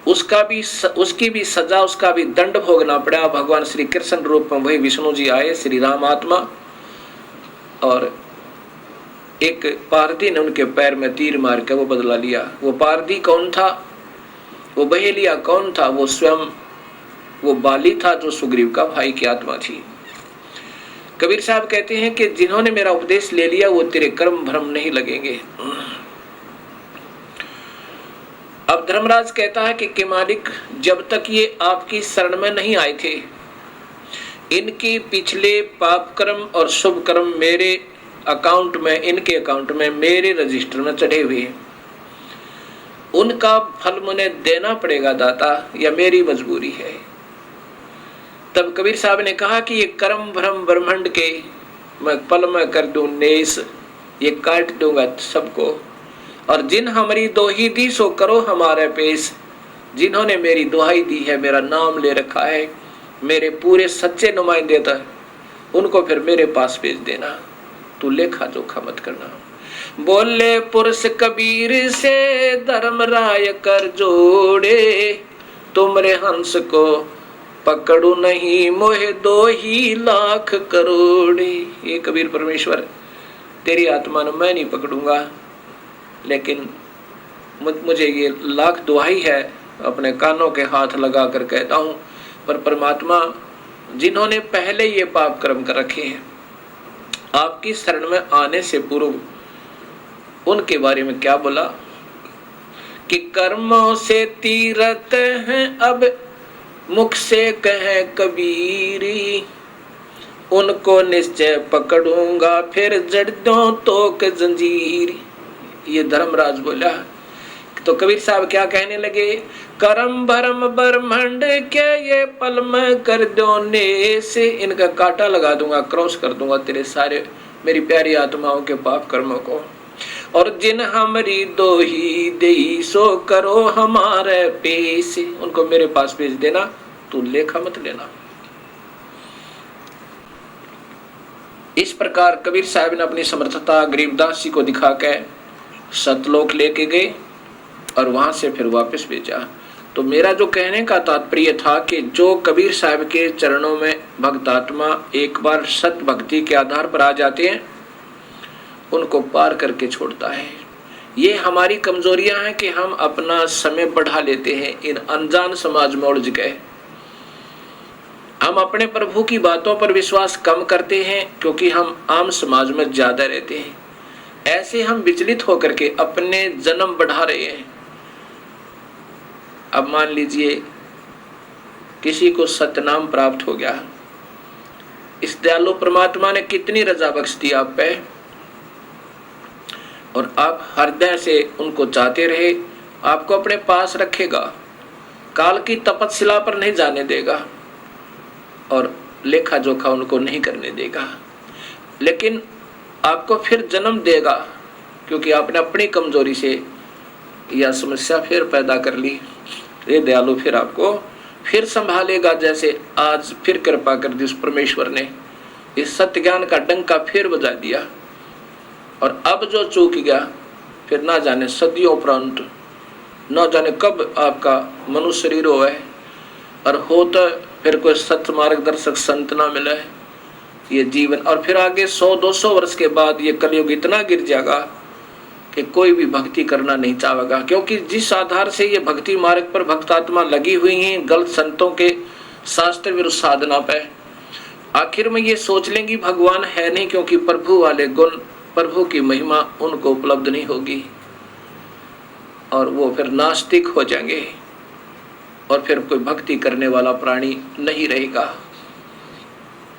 उसकी भी सजा, उसका भी दंड भोगना पड़ा। भगवान श्री कृष्ण रूप में वही विष्णु जी आए, श्री राम आत्मा, और एक पारधी ने उनके पैर में तीर मार के वो बदला लिया। वो पारधी कौन था? वो बहेलिया कौन था? वो स्वयं वो बाली था, जो सुग्रीव का भाई की आत्मा थी। कबीर साहब कहते हैं कि जिन्होंने मेरा उपदेश ले लिया वो तेरे कर्म भ्रम नहीं लगेंगे। अब धर्मराज कहता है कि मालिक, जब तक ये आपकी शरण में नहीं आए थे, इनकी पिछले पाप कर्म और शुभ कर्म मेरे अकाउंट में, इनके अकाउंट में, मेरे रजिस्टर में चढ़े हुए हैं, उनका फल मुझे देना पड़ेगा दाता, या मेरी मजबूरी है। तब कबीर साहब ने कहा कि ये कर्म भ्रम ब्रह्मांड के मैं पल में कर दूं नेस, ये काट दूंगा सबको, और जिन हमारी दोही दी सो करो हमारे पेश। जिन्होंने मेरी दुहाई दी है, मेरा नाम ले रखा है, मेरे पूरे सच्चे नुमाइंदे थे, उनको फिर मेरे पास भेज देना, तू लेखा जोखा मत करना। बोले पुरुष कबीर से धर्मराय कर जोड़े, तुमरे हंस को पकड़ू नहीं मोहे 2 लाख करोड़े। ये कबीर परमेश्वर, तेरी आत्मा ने मैं नहीं पकड़ूंगा, लेकिन मुझे ये लाख दुहाई है, अपने कानों के हाथ लगा कर कहता हूं, पर परमात्मा जिन्होंने पहले ये पाप कर्म कर रखे हैं, आपकी शरण में आने से पूर्व उनके बारे में क्या बोला कि कर्मों से तीरथ हैं अब मुख से कहे कबीरी, उनको निश्चय पकड़ूंगा फिर जड़ दो तोक जंजीर। ये धर्मराज बोला। तो कबीर साहब क्या कहने लगे, करम भरम ब्रह्मंड के ये पल में कर दो ने से, इनका कांटा लगा दूंगा, क्रॉस कर दूंगा तेरे सारे मेरी प्यारी आत्माओं के पाप कर्मों को। और जिन हमारी दो ही दे सो करो हमारे पेश, उनको मेरे पास भेज देना, तू लेखा मत लेना। इस प्रकार कबीर साहब ने अपनी समर्थता गरीबदास जी को दिखा के सतलोक लेके गए और वहां से फिर वापस भेजा। तो मेरा जो कहने का तात्पर्य था कि जो कबीर साहब के चरणों में भक्तात्मा एक बार सत भक्ति के आधार पर आ जाते हैं, उनको पार करके छोड़ता है। ये हमारी कमजोरियां हैं कि हम अपना समय बढ़ा लेते हैं, इन अनजान समाज में उलझ गए। हम अपने प्रभु की बातों पर विश्वास कम करते हैं क्योंकि हम आम समाज में ज्यादा रहते हैं। ऐसे हम विचलित होकर के अपने जन्म बढ़ा रहे हैं। अब मान लीजिए किसी को सतनाम प्राप्त हो गया, इस दयालु परमात्मा ने कितनी रजा बख्श दी आप पे, और आप हृदय से उनको चाहते रहे, आपको अपने पास रखेगा, काल की तपस्या पर नहीं जाने देगा और लेखा जोखा उनको नहीं करने देगा, लेकिन आपको फिर जन्म देगा क्योंकि आपने अपनी कमजोरी से यह समस्या फिर पैदा कर ली। ये दयालु फिर आपको फिर संभालेगा, जैसे आज फिर कृपा कर दी उस परमेश्वर ने, इस सत्य ज्ञान का डंका फिर बजा दिया। और अब जो चूक गया फिर ना जाने सदियों उपरांत, ना जाने कब आपका मनुष्य शरीर हो है और हो तो फिर कोई सत्य मार्गदर्शक संत ना मिले ये जीवन, और फिर आगे 100-200 वर्ष के बाद ये कलयुग इतना गिर जाएगा कि कोई भी भक्ति करना नहीं चाहेगा, क्योंकि जिस आधार से ये भक्ति मार्ग पर भक्तात्मा लगी हुई हैं गलत संतों के शास्त्र विरुद्ध साधना पे, आखिर में ये सोच लेंगी भगवान है नहीं, क्योंकि प्रभु वाले गुण प्रभु की महिमा उनको उपलब्ध नहीं होगी और वो फिर नास्तिक हो जाएंगे और फिर कोई भक्ति करने वाला प्राणी नहीं रहेगा।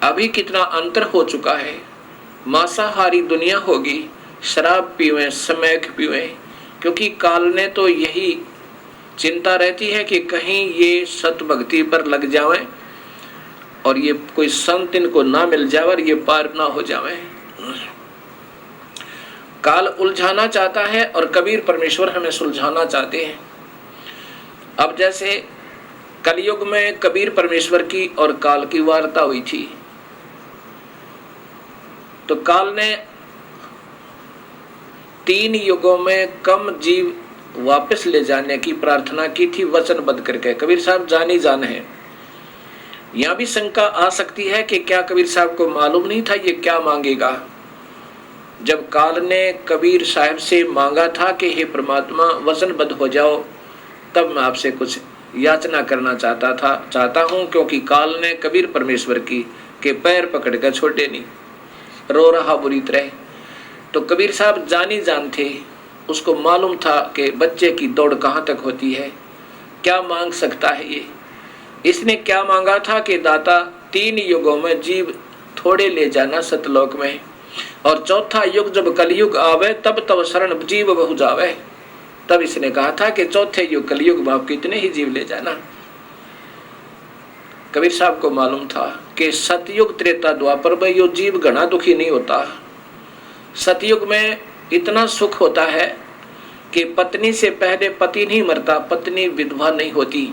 अभी कितना अंतर हो चुका है, मांसाहारी दुनिया होगी, शराब पीवें समैक पीवें, क्योंकि काल ने तो यही चिंता रहती है कि कहीं ये सत भक्ति पर लग जावें और ये कोई संत इनको ना मिल जाए और ये पार ना हो जावे। काल उलझाना चाहता है और कबीर परमेश्वर हमें सुलझाना चाहते हैं। अब जैसे कलयुग में कबीर परमेश्वर की और काल की वार्ता हुई थी, तो काल ने 3 युगों में कम जीव वापस ले जाने की प्रार्थना की थी वचनबद्ध करके। कबीर साहब जानी जान है। यहां भी शंका आ सकती है कि क्या कबीर साहब को मालूम नहीं था ये क्या मांगेगा। जब काल ने कबीर साहब से मांगा था कि हे परमात्मा वचनबद्ध हो जाओ, तब मैं आपसे कुछ याचना करना चाहता हूं, क्योंकि काल ने कबीर परमेश्वर की के पैर पकड़ कर छोड़े नहीं, रो रहा बुरी तरह। तो कबीर साहब जानी जान थे, उसको मालूम था कि बच्चे की दौड़ कहाँ तक होती है, क्या मांग सकता है ये। इसने क्या मांगा था कि दाता 3 युगों में जीव थोड़े ले जाना सतलोक में, और चौथा युग जब कलयुग आवे तब शरण जीव बहु जावे। तब इसने कहा था कि चौथे युग कलयुग में आप कितने ही जीव ले जाना। कबीर साहब को मालूम था कि सतयुग त्रेता द्वापर में यो जीव घना दुखी नहीं होता। सतयुग में इतना सुख होता है कि पत्नी से पहले पति नहीं मरता, पत्नी विधवा नहीं होती,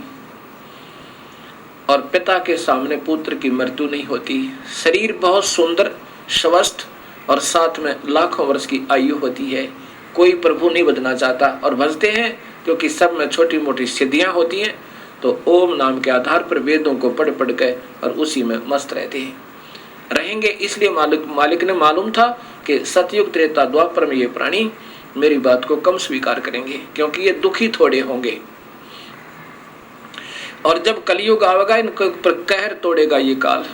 और पिता के सामने पुत्र की मृत्यु नहीं होती। शरीर बहुत सुंदर स्वस्थ और साथ में लाखों वर्ष की आयु होती है। कोई प्रभु नहीं बदना चाहता और भजते हैं क्योंकि सब में छोटी मोटी सिद्धियां होती हैं, तो ओम नाम के आधार पर वेदों को पढ़ के और उसी में मस्त रहते हैं रहेंगे। इसलिए मालिक ने मालूम था कि सतयुग त्रेता द्वापर में ये प्राणी मेरी बात को कम स्वीकार करेंगे, क्योंकि ये दुखी थोड़े होंगे। और जब कलयुग आवेगा इनके ऊपर कहर तोड़ेगा ये काल।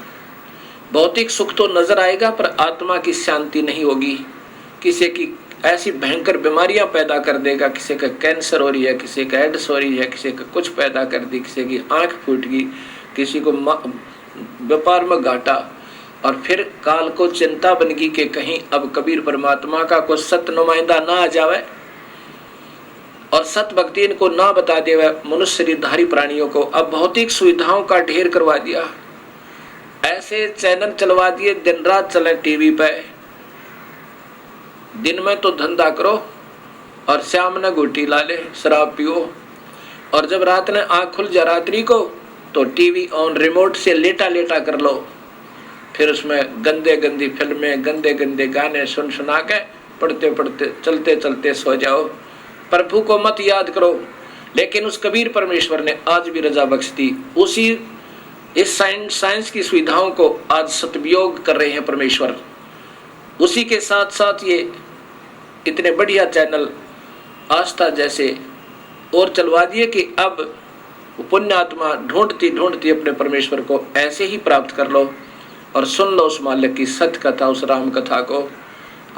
भौतिक सुख तो नजर आएगा पर आत्मा की शांति नहीं होगी। किसी की ऐसी भयंकर बीमारियां पैदा कर देगा, किसी का कैंसर हो रही है, किसी का एड्स हो रही है, किसी का कुछ पैदा कर दी, किसी की आंख फूट गई, किसी को व्यापार में घाटा। और फिर काल को चिंता बन गई कि कहीं अब कबीर परमात्मा का कोई सत नुमाइंदा ना आ जावे और सत भक्ति इनको ना बता दे। मनुष्य शरीरधारी प्राणियों को अब भौतिक सुविधाओं का ढेर करवा दिया, ऐसे चैनल चलवा दिए दिन रात चले टीवी पे। दिन में तो धंधा करो और शाम ने गुटी ला ले, शराब पियो, और जब रात ने आंख खुल जा रात्रि को तो टीवी ऑन रिमोट से लेटा लेटा कर लो। फिर उसमें गंदे गंदी फिल्में, गंदे गंदे गाने सुन सुना के पढ़ते पढ़ते चलते चलते सो जाओ। प्रभु को मत याद करो। लेकिन उस कबीर परमेश्वर ने आज भी रजा बख्श दी। उसी इस साइंस की सुविधाओं को आज सदुपयोग कर रहे हैं परमेश्वर। उसी के साथ साथ ये इतने बढ़िया चैनल आस्था जैसे और चलवा दिए कि अब पुण्यात्मा ढूंढती ढूंढती अपने परमेश्वर को ऐसे ही प्राप्त कर लो और सुन लो उस मालिक की सत्य कथा, उस राम कथा को,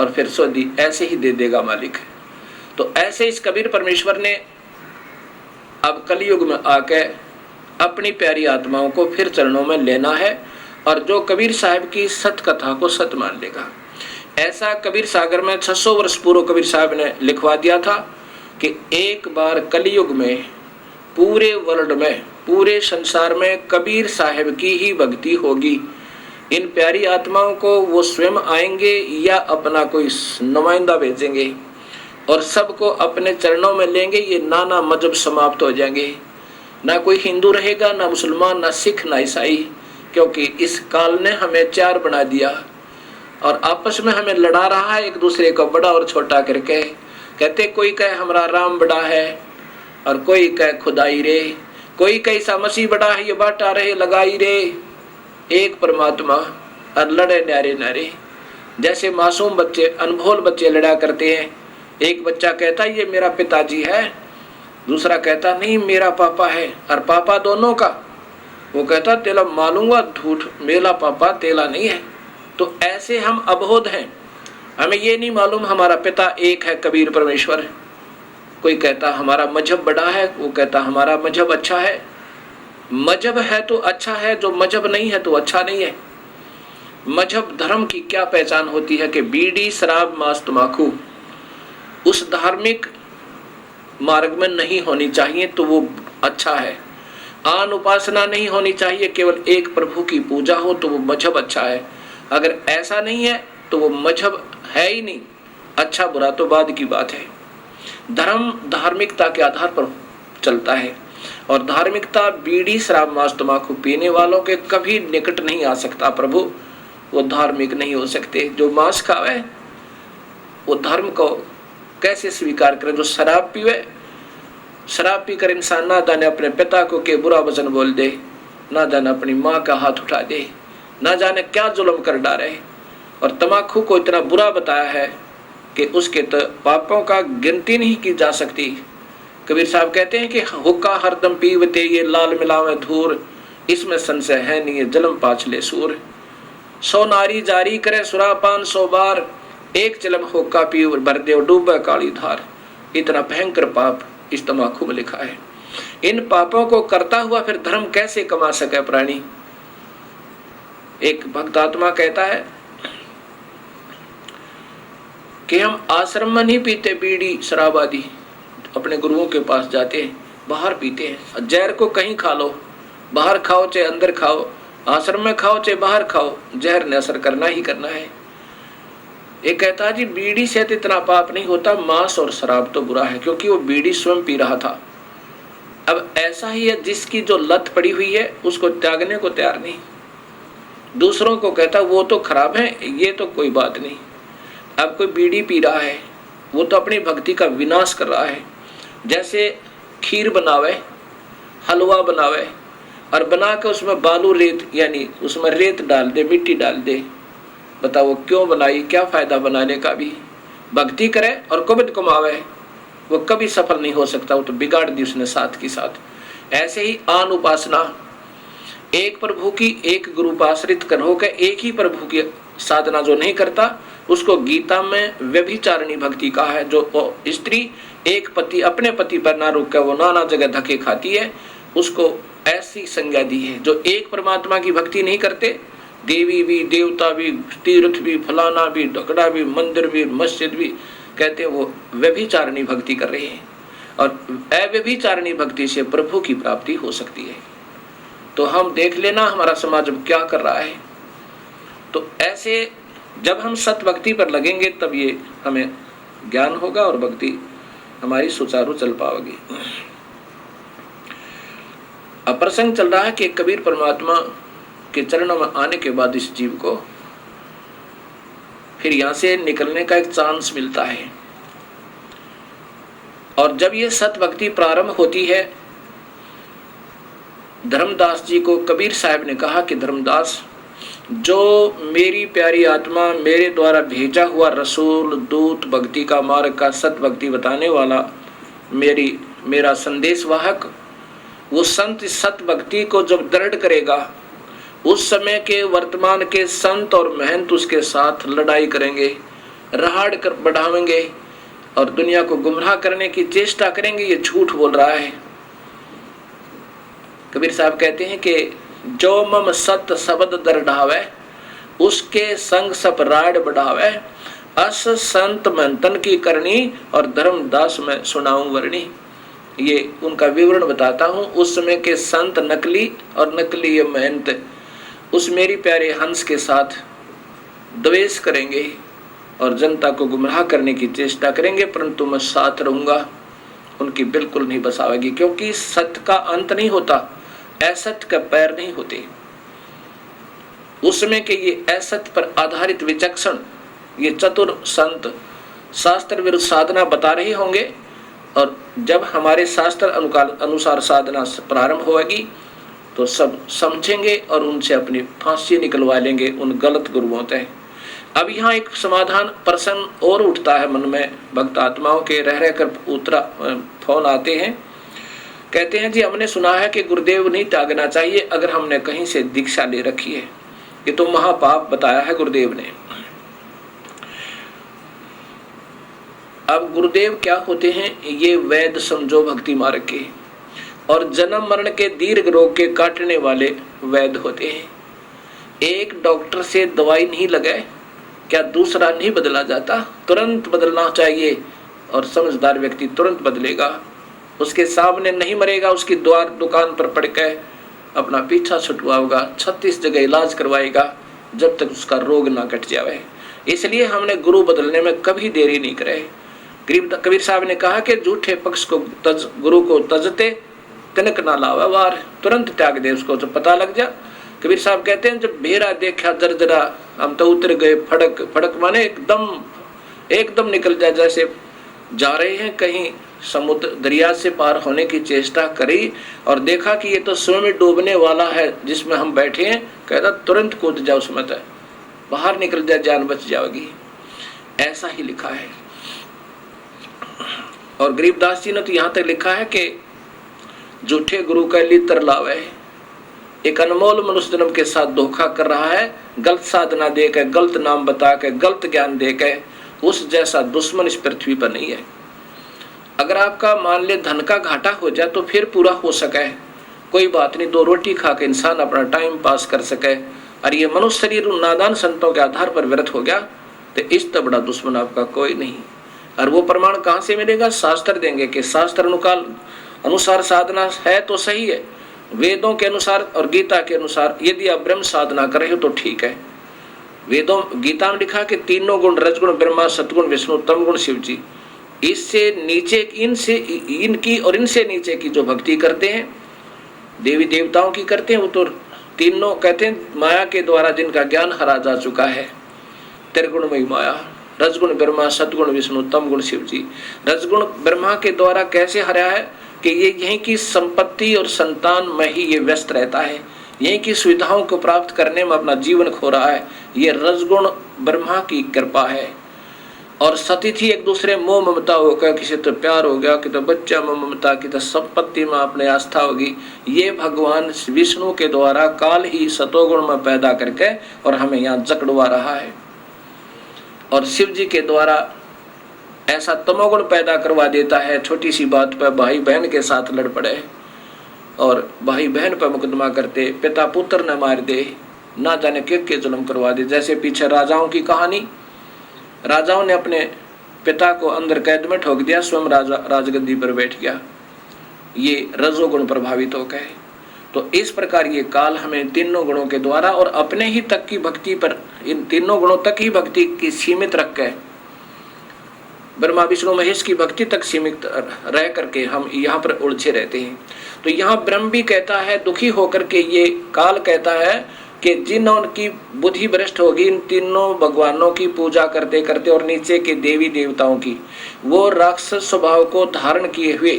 और फिर सोदी ऐसे ही दे देगा मालिक। तो ऐसे इस कबीर परमेश्वर ने अब कलयुग में आके अपनी प्यारी आत्माओं को फिर चरणों में लेना है और जो कबीर साहब की सत्य कथा को सत्य मान लेगा। ऐसा कबीर सागर में 600 वर्ष पूर्व कबीर साहब ने लिखवा दिया था कि एक बार कलयुग में पूरे वर्ल्ड में, पूरे संसार में कबीर साहब की ही भक्ति होगी। इन प्यारी आत्माओं को वो स्वयं आएंगे या अपना कोई नुमाइंदा भेजेंगे और सबको अपने चरणों में लेंगे। ये नाना मजहब समाप्त हो जाएंगे, ना कोई हिंदू रहेगा, ना मुसलमान, ना सिख, ना ईसाई, क्योंकि इस काल ने हमें चार बना दिया और आपस में हमें लड़ा रहा है एक दूसरे को बड़ा और छोटा करके। कहते कोई कहे हमारा राम बड़ा है और कोई कहे खुदाई रे, कोई कहे ईसा मसीह बड़ा है, ये बाटा रहे लगाई रे, एक परमात्मा और लड़े न्यारे न्यारे। जैसे मासूम बच्चे, अनभोल बच्चे लड़ा करते हैं। एक बच्चा कहता ये मेरा पिताजी है, दूसरा कहता नहीं मेरा पापा है, और पापा दोनों का। वो कहता तेला मालूंगा झूठ, मेरा पापा तेला नहीं है। तो ऐसे हम अबोध हैं, हमें ये नहीं मालूम हमारा पिता एक है कबीर परमेश्वर। कोई कहता हमारा मजहब बड़ा है, वो कहता हमारा मजहब अच्छा है। मजहब है तो अच्छा है, जो मजहब नहीं है तो अच्छा नहीं है। मजहब धर्म की क्या पहचान होती है कि बीड़ी, शराब, मांस, तंबाकू उस धार्मिक मार्ग में नहीं होनी चाहिए तो वो अच्छा है। आन उपासना नहीं होनी चाहिए, केवल एक प्रभु की पूजा हो तो वो मजहब अच्छा है। अगर ऐसा नहीं है तो वो मजहब है ही नहीं। अच्छा बुरा तो बाद की बात है। धर्म धार्मिकता के आधार पर चलता है और धार्मिकता बीड़ी, शराब, मांस, तंबाकू पीने वालों के कभी निकट नहीं आ सकता। प्रभु वो धार्मिक नहीं हो सकते। जो मांस खावे वो धर्म को कैसे स्वीकार करे। जो शराब पीवे, शराब पीकर इंसान ना जाने अपने पिता को के बुरा वचन बोल दे, ना जाने अपनी माँ का हाथ उठा दे, ना जाने क्या जुल्म कर डाले। और तंबाकू को इतना बुरा बताया है कि उसके तो पापों का गिनती नहीं की जा सकती। कबीर साहब कहते हैं कि हुक्का हरदम पीवते ये लाल मिलावे धूर, इसमें संशय है नहीं जलम पाछले सूर। 100 नारी जारी करे सुरापान 100 बार, एक चिलम हुक्का पी भर देव डूबे काली धार। इतना भयंकर पाप इस तंबाकू में लिखा है। इन पापों को करता हुआ फिर धर्म कैसे कमा सके प्राणी। एक भक्त आत्मा कहता है कि हम आश्रम में नहीं पीते बीड़ी शराब आदि, अपने गुरुओं के पास जाते हैं, बाहर पीते हैं। जहर को कहीं खा लो, बाहर खाओ चाहे अंदर खाओ, आश्रम में खाओ चाहे बाहर खाओ, जहर ने असर करना ही करना है। एक कहता जी बीड़ी से तो इतना पाप नहीं होता, मांस और शराब तो बुरा है, क्योंकि वो बीड़ी स्वयं पी रहा था। अब ऐसा ही है जिसकी जो लत पड़ी हुई है उसको त्यागने को तैयार नहीं। दूसरों को कहता वो तो खराब है, ये तो कोई बात नहीं। अब कोई बीड़ी पी रहा है, वो तो अपनी भक्ति का विनाश कर रहा है। जैसे खीर बनावे, हलवा बनावे और बना के उसमें बालू रेत यानी उसमें रेत डाल दे, मिट्टी डाल दे, बताओ वो क्यों बनाई, क्या फायदा बनाने का भी। भक्ति करे और कुबित कमावे, वो कभी सफल नहीं हो सकता, वो तो बिगाड़ दी उसने साथ की साथ। ऐसे ही आन उपासना, एक प्रभु की एक गुरु पर आश्रित कर होकर एक ही प्रभु की साधना जो नहीं करता उसको गीता में व्यभिचारिणी भक्ति कहा है। जो स्त्री एक पति अपने पति पर ना रुक कर वो नाना जगह धक्के खाती है, उसको ऐसी संज्ञा दी है। जो एक परमात्मा की भक्ति नहीं करते, देवी भी, देवता भी, तीर्थ भी, फलाना भी, ढकड़ा भी, मंदिर भी, मस्जिद भी, कहते हैं वो व्यभिचारिणी भक्ति कर रहे हैं। और अव्यभिचारिणी भक्ति से प्रभु की प्राप्ति हो सकती है। तो हम देख लेना हमारा समाज अब क्या कर रहा है। तो ऐसे जब हम सत भक्ति पर लगेंगे तब ये हमें ज्ञान होगा और भक्ति हमारी सुचारू चल पाएगी। अब प्रसंग चल रहा है कि कबीर परमात्मा के चरणों में आने के बाद इस जीव को फिर यहां से निकलने का एक चांस मिलता है। और जब ये सत भक्ति प्रारंभ होती है, धर्मदास जी को कबीर साहब ने कहा कि धर्मदास, जो मेरी प्यारी आत्मा मेरे द्वारा भेजा हुआ रसूल, दूत, भक्ति का मार्ग का सत भक्ति बताने वाला मेरा संदेश वाहक, वो संत सत भक्ति को जब दृढ़ करेगा, उस समय के वर्तमान के संत और महंत उसके साथ लड़ाई करेंगे, रहाड़ कर बढ़ावेंगे और दुनिया को गुमराह करने की चेष्टा करेंगे। ये झूठ बोल रहा है। कबीर साहब कहते हैं कि जो मम सत शब्द दर ढावे, उसके संग सब राड बढ़ावे, अस संत मंतन की करनी और धर्मदास में सुनाऊं वर्णी। ये उनका विवरण बताता हूं। उस समय के संत नकली और नकली ये महंत उस मेरी प्यारे हंस के साथ द्वेष करेंगे और जनता को गुमराह करने की चेष्टा करेंगे, परंतु मैं साथ रहूंगा, उनकी बिल्कुल नहीं बसावेगी। क्योंकि सत्य का अंत नहीं होता, असत्य का पैर नहीं होते। उस समय के ये असत्य पर आधारित विचक्षण ये चतुर संत शास्त्र विरुद्ध साधना बता रहे होंगे, और जब हमारे शास्त्र अनुसार साधना प्रारंभ होगी तो सब समझेंगे और उनसे अपनी फांसी निकलवा लेंगे उन गलत गुरुओं से। अब यहाँ एक समाधान प्रश्न और उठता है मन में, भक्त आत्माओं के रह कर फोन आते हैं, कहते हैं जी हमने सुना है कि गुरुदेव नहीं त्यागना चाहिए अगर हमने कहीं से दीक्षा ले रखी है, ये तो महापाप बताया है गुरुदेव ने। अब गुरुदेव क्या होते हैं? ये वैद समझो भक्ति मार्ग के और जन्म मरण के दीर्घ रोग के काटने वाले वैद होते हैं। एक डॉक्टर से दवाई नहीं लगाए क्या दूसरा नहीं बदला जाता? तुरंत बदलना चाहिए और समझदार व्यक्ति तुरंत बदलेगा। उसके सामने नहीं मरेगा, उसकी दुकान पर पड़ के अपना पीछा छुटवाएगा, 36 जगह इलाज करवाएगा जब तक उसका रोग ना कट जाए। इसलिए हमने गुरु बदलने में कभी देरी नहीं करे। कबीर साहब ने कहा कि झूठे पक्ष को गुरु को तजते तिनक ना लावा वार, तुरंत त्याग दे उसको जब पता लग जा। कबीर साहब कहते हैं जब बेरा देखा जर्जरा हम तो उतर गए, फड़क फड़क माने एकदम निकल जाए, जैसे जा रहे हैं कहीं समुद्र दरिया से पार होने की चेष्टा करी और देखा कि ये तो स्वयं डूबने वाला है जिसमें हम बैठे हैं, कहता तुरंत कूद जाओ उसमें, बाहर निकल जाए, जान बच जाएगी। ऐसा ही लिखा है। और गरीबदास जी ने तो यहाँ तक लिखा है कि झूठे गुरु का लित्र लावे, एक अनमोल मनुष्य जन्म के साथ धोखा कर रहा है, गलत साधना देकर, गलत नाम बता के, गलत ज्ञान देकर, उस जैसा दुश्मन इस पृथ्वी पर नहीं है। अगर आपका मान ले धन का घाटा हो जाए तो फिर पूरा हो सके, कोई बात नहीं, 2 रोटी खा के इंसान अपना टाइम पास कर सके। और ये मनुष्य शरीर उन नादान संतों के आधार पर व्यर्थ हो गया तो इस तो बड़ा दुश्मन आपका कोई नहीं। और वो प्रमाण कहाँ से मिलेगा? शास्त्र देंगे कि शास्त्र अनुसार साधना है तो सही है, वेदों के अनुसार और गीता के अनुसार यदि आप ब्रह्म साधना कर रहे हो तो ठीक है। वेदों गीता में लिखा कि तीनों गुण रजगुण ब्रह्मा, सतगुण विष्णु, तमगुण शिव जी, इससे नीचे इनकी और इनसे नीचे की जो भक्ति करते हैं देवी देवताओं की करते हैं, वो तो तीनों कहते हैं माया के द्वारा जिनका ज्ञान हरा जा चुका है, त्रिगुणमयी माया, रजगुण ब्रह्मा, सतगुण विष्णु, तमगुण शिव जी। रजगुण ब्रह्मा के द्वारा कैसे हरा है कि ये यहीं की संपत्ति और संतान में ही ये व्यस्त रहता है, यहीं की सुविधाओं को प्राप्त करने में अपना जीवन खो रहा है, ये रजगुण ब्रह्मा की कृपा है। और सती थी एक दूसरे मोह ममता हो गया, किसी तो प्यार हो गया, कि तो बच्चा मोह ममता, की तो संपत्ति में अपने आस्था होगी। ये भगवान विष्णु के द्वारा काल ही सतोगुण में पैदा करके और हमें यहाँ जकड़वा रहा है। और शिव जी के द्वारा ऐसा तमोगुण पैदा करवा देता है, छोटी सी बात पर भाई बहन के साथ लड़ पड़े और भाई बहन पर मुकदमा करते, पिता पुत्र न मार दे, ना जाने के जुल्म करवा दे। जैसे पीछे राजाओं की कहानी, राजाओं ने अपने पिता को अंदर कैद में ठोक दिया, स्वयं राजा राजगद्दी पर बैठ गया, ये रजोगुण प्रभावित हो गए। तो इस प्रकार ये काल हमें तीनों गुणों के द्वारा और अपने ही तक की भक्ति पर, इन तीनों गुणों तक ही भक्ति की सीमित रख के, ब्रह्मा विष्णु महेश की भक्ति तक सीमित रह करके हम यहाँ पर उलझे रहते हैं। तो यहाँ ब्रह्म भी कहता है, दुखी होकर के ये काल कहता है कि जिनकी बुद्धि भ्रष्ट होगी इन तीनों भगवानों की पूजा करते करते और नीचे के देवी देवताओं की, वो राक्षस स्वभाव को धारण किए हुए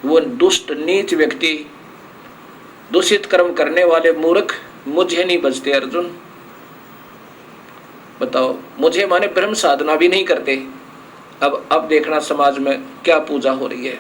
वो दुष्ट नीच व्यक्ति, दूषित कर्म करने वाले मूर्ख मुझे नहीं बचते। अर्जुन बताओ, मुझे माने ब्रह्म साधना भी नहीं करते। अब देखना समाज में क्या पूजा हो रही है।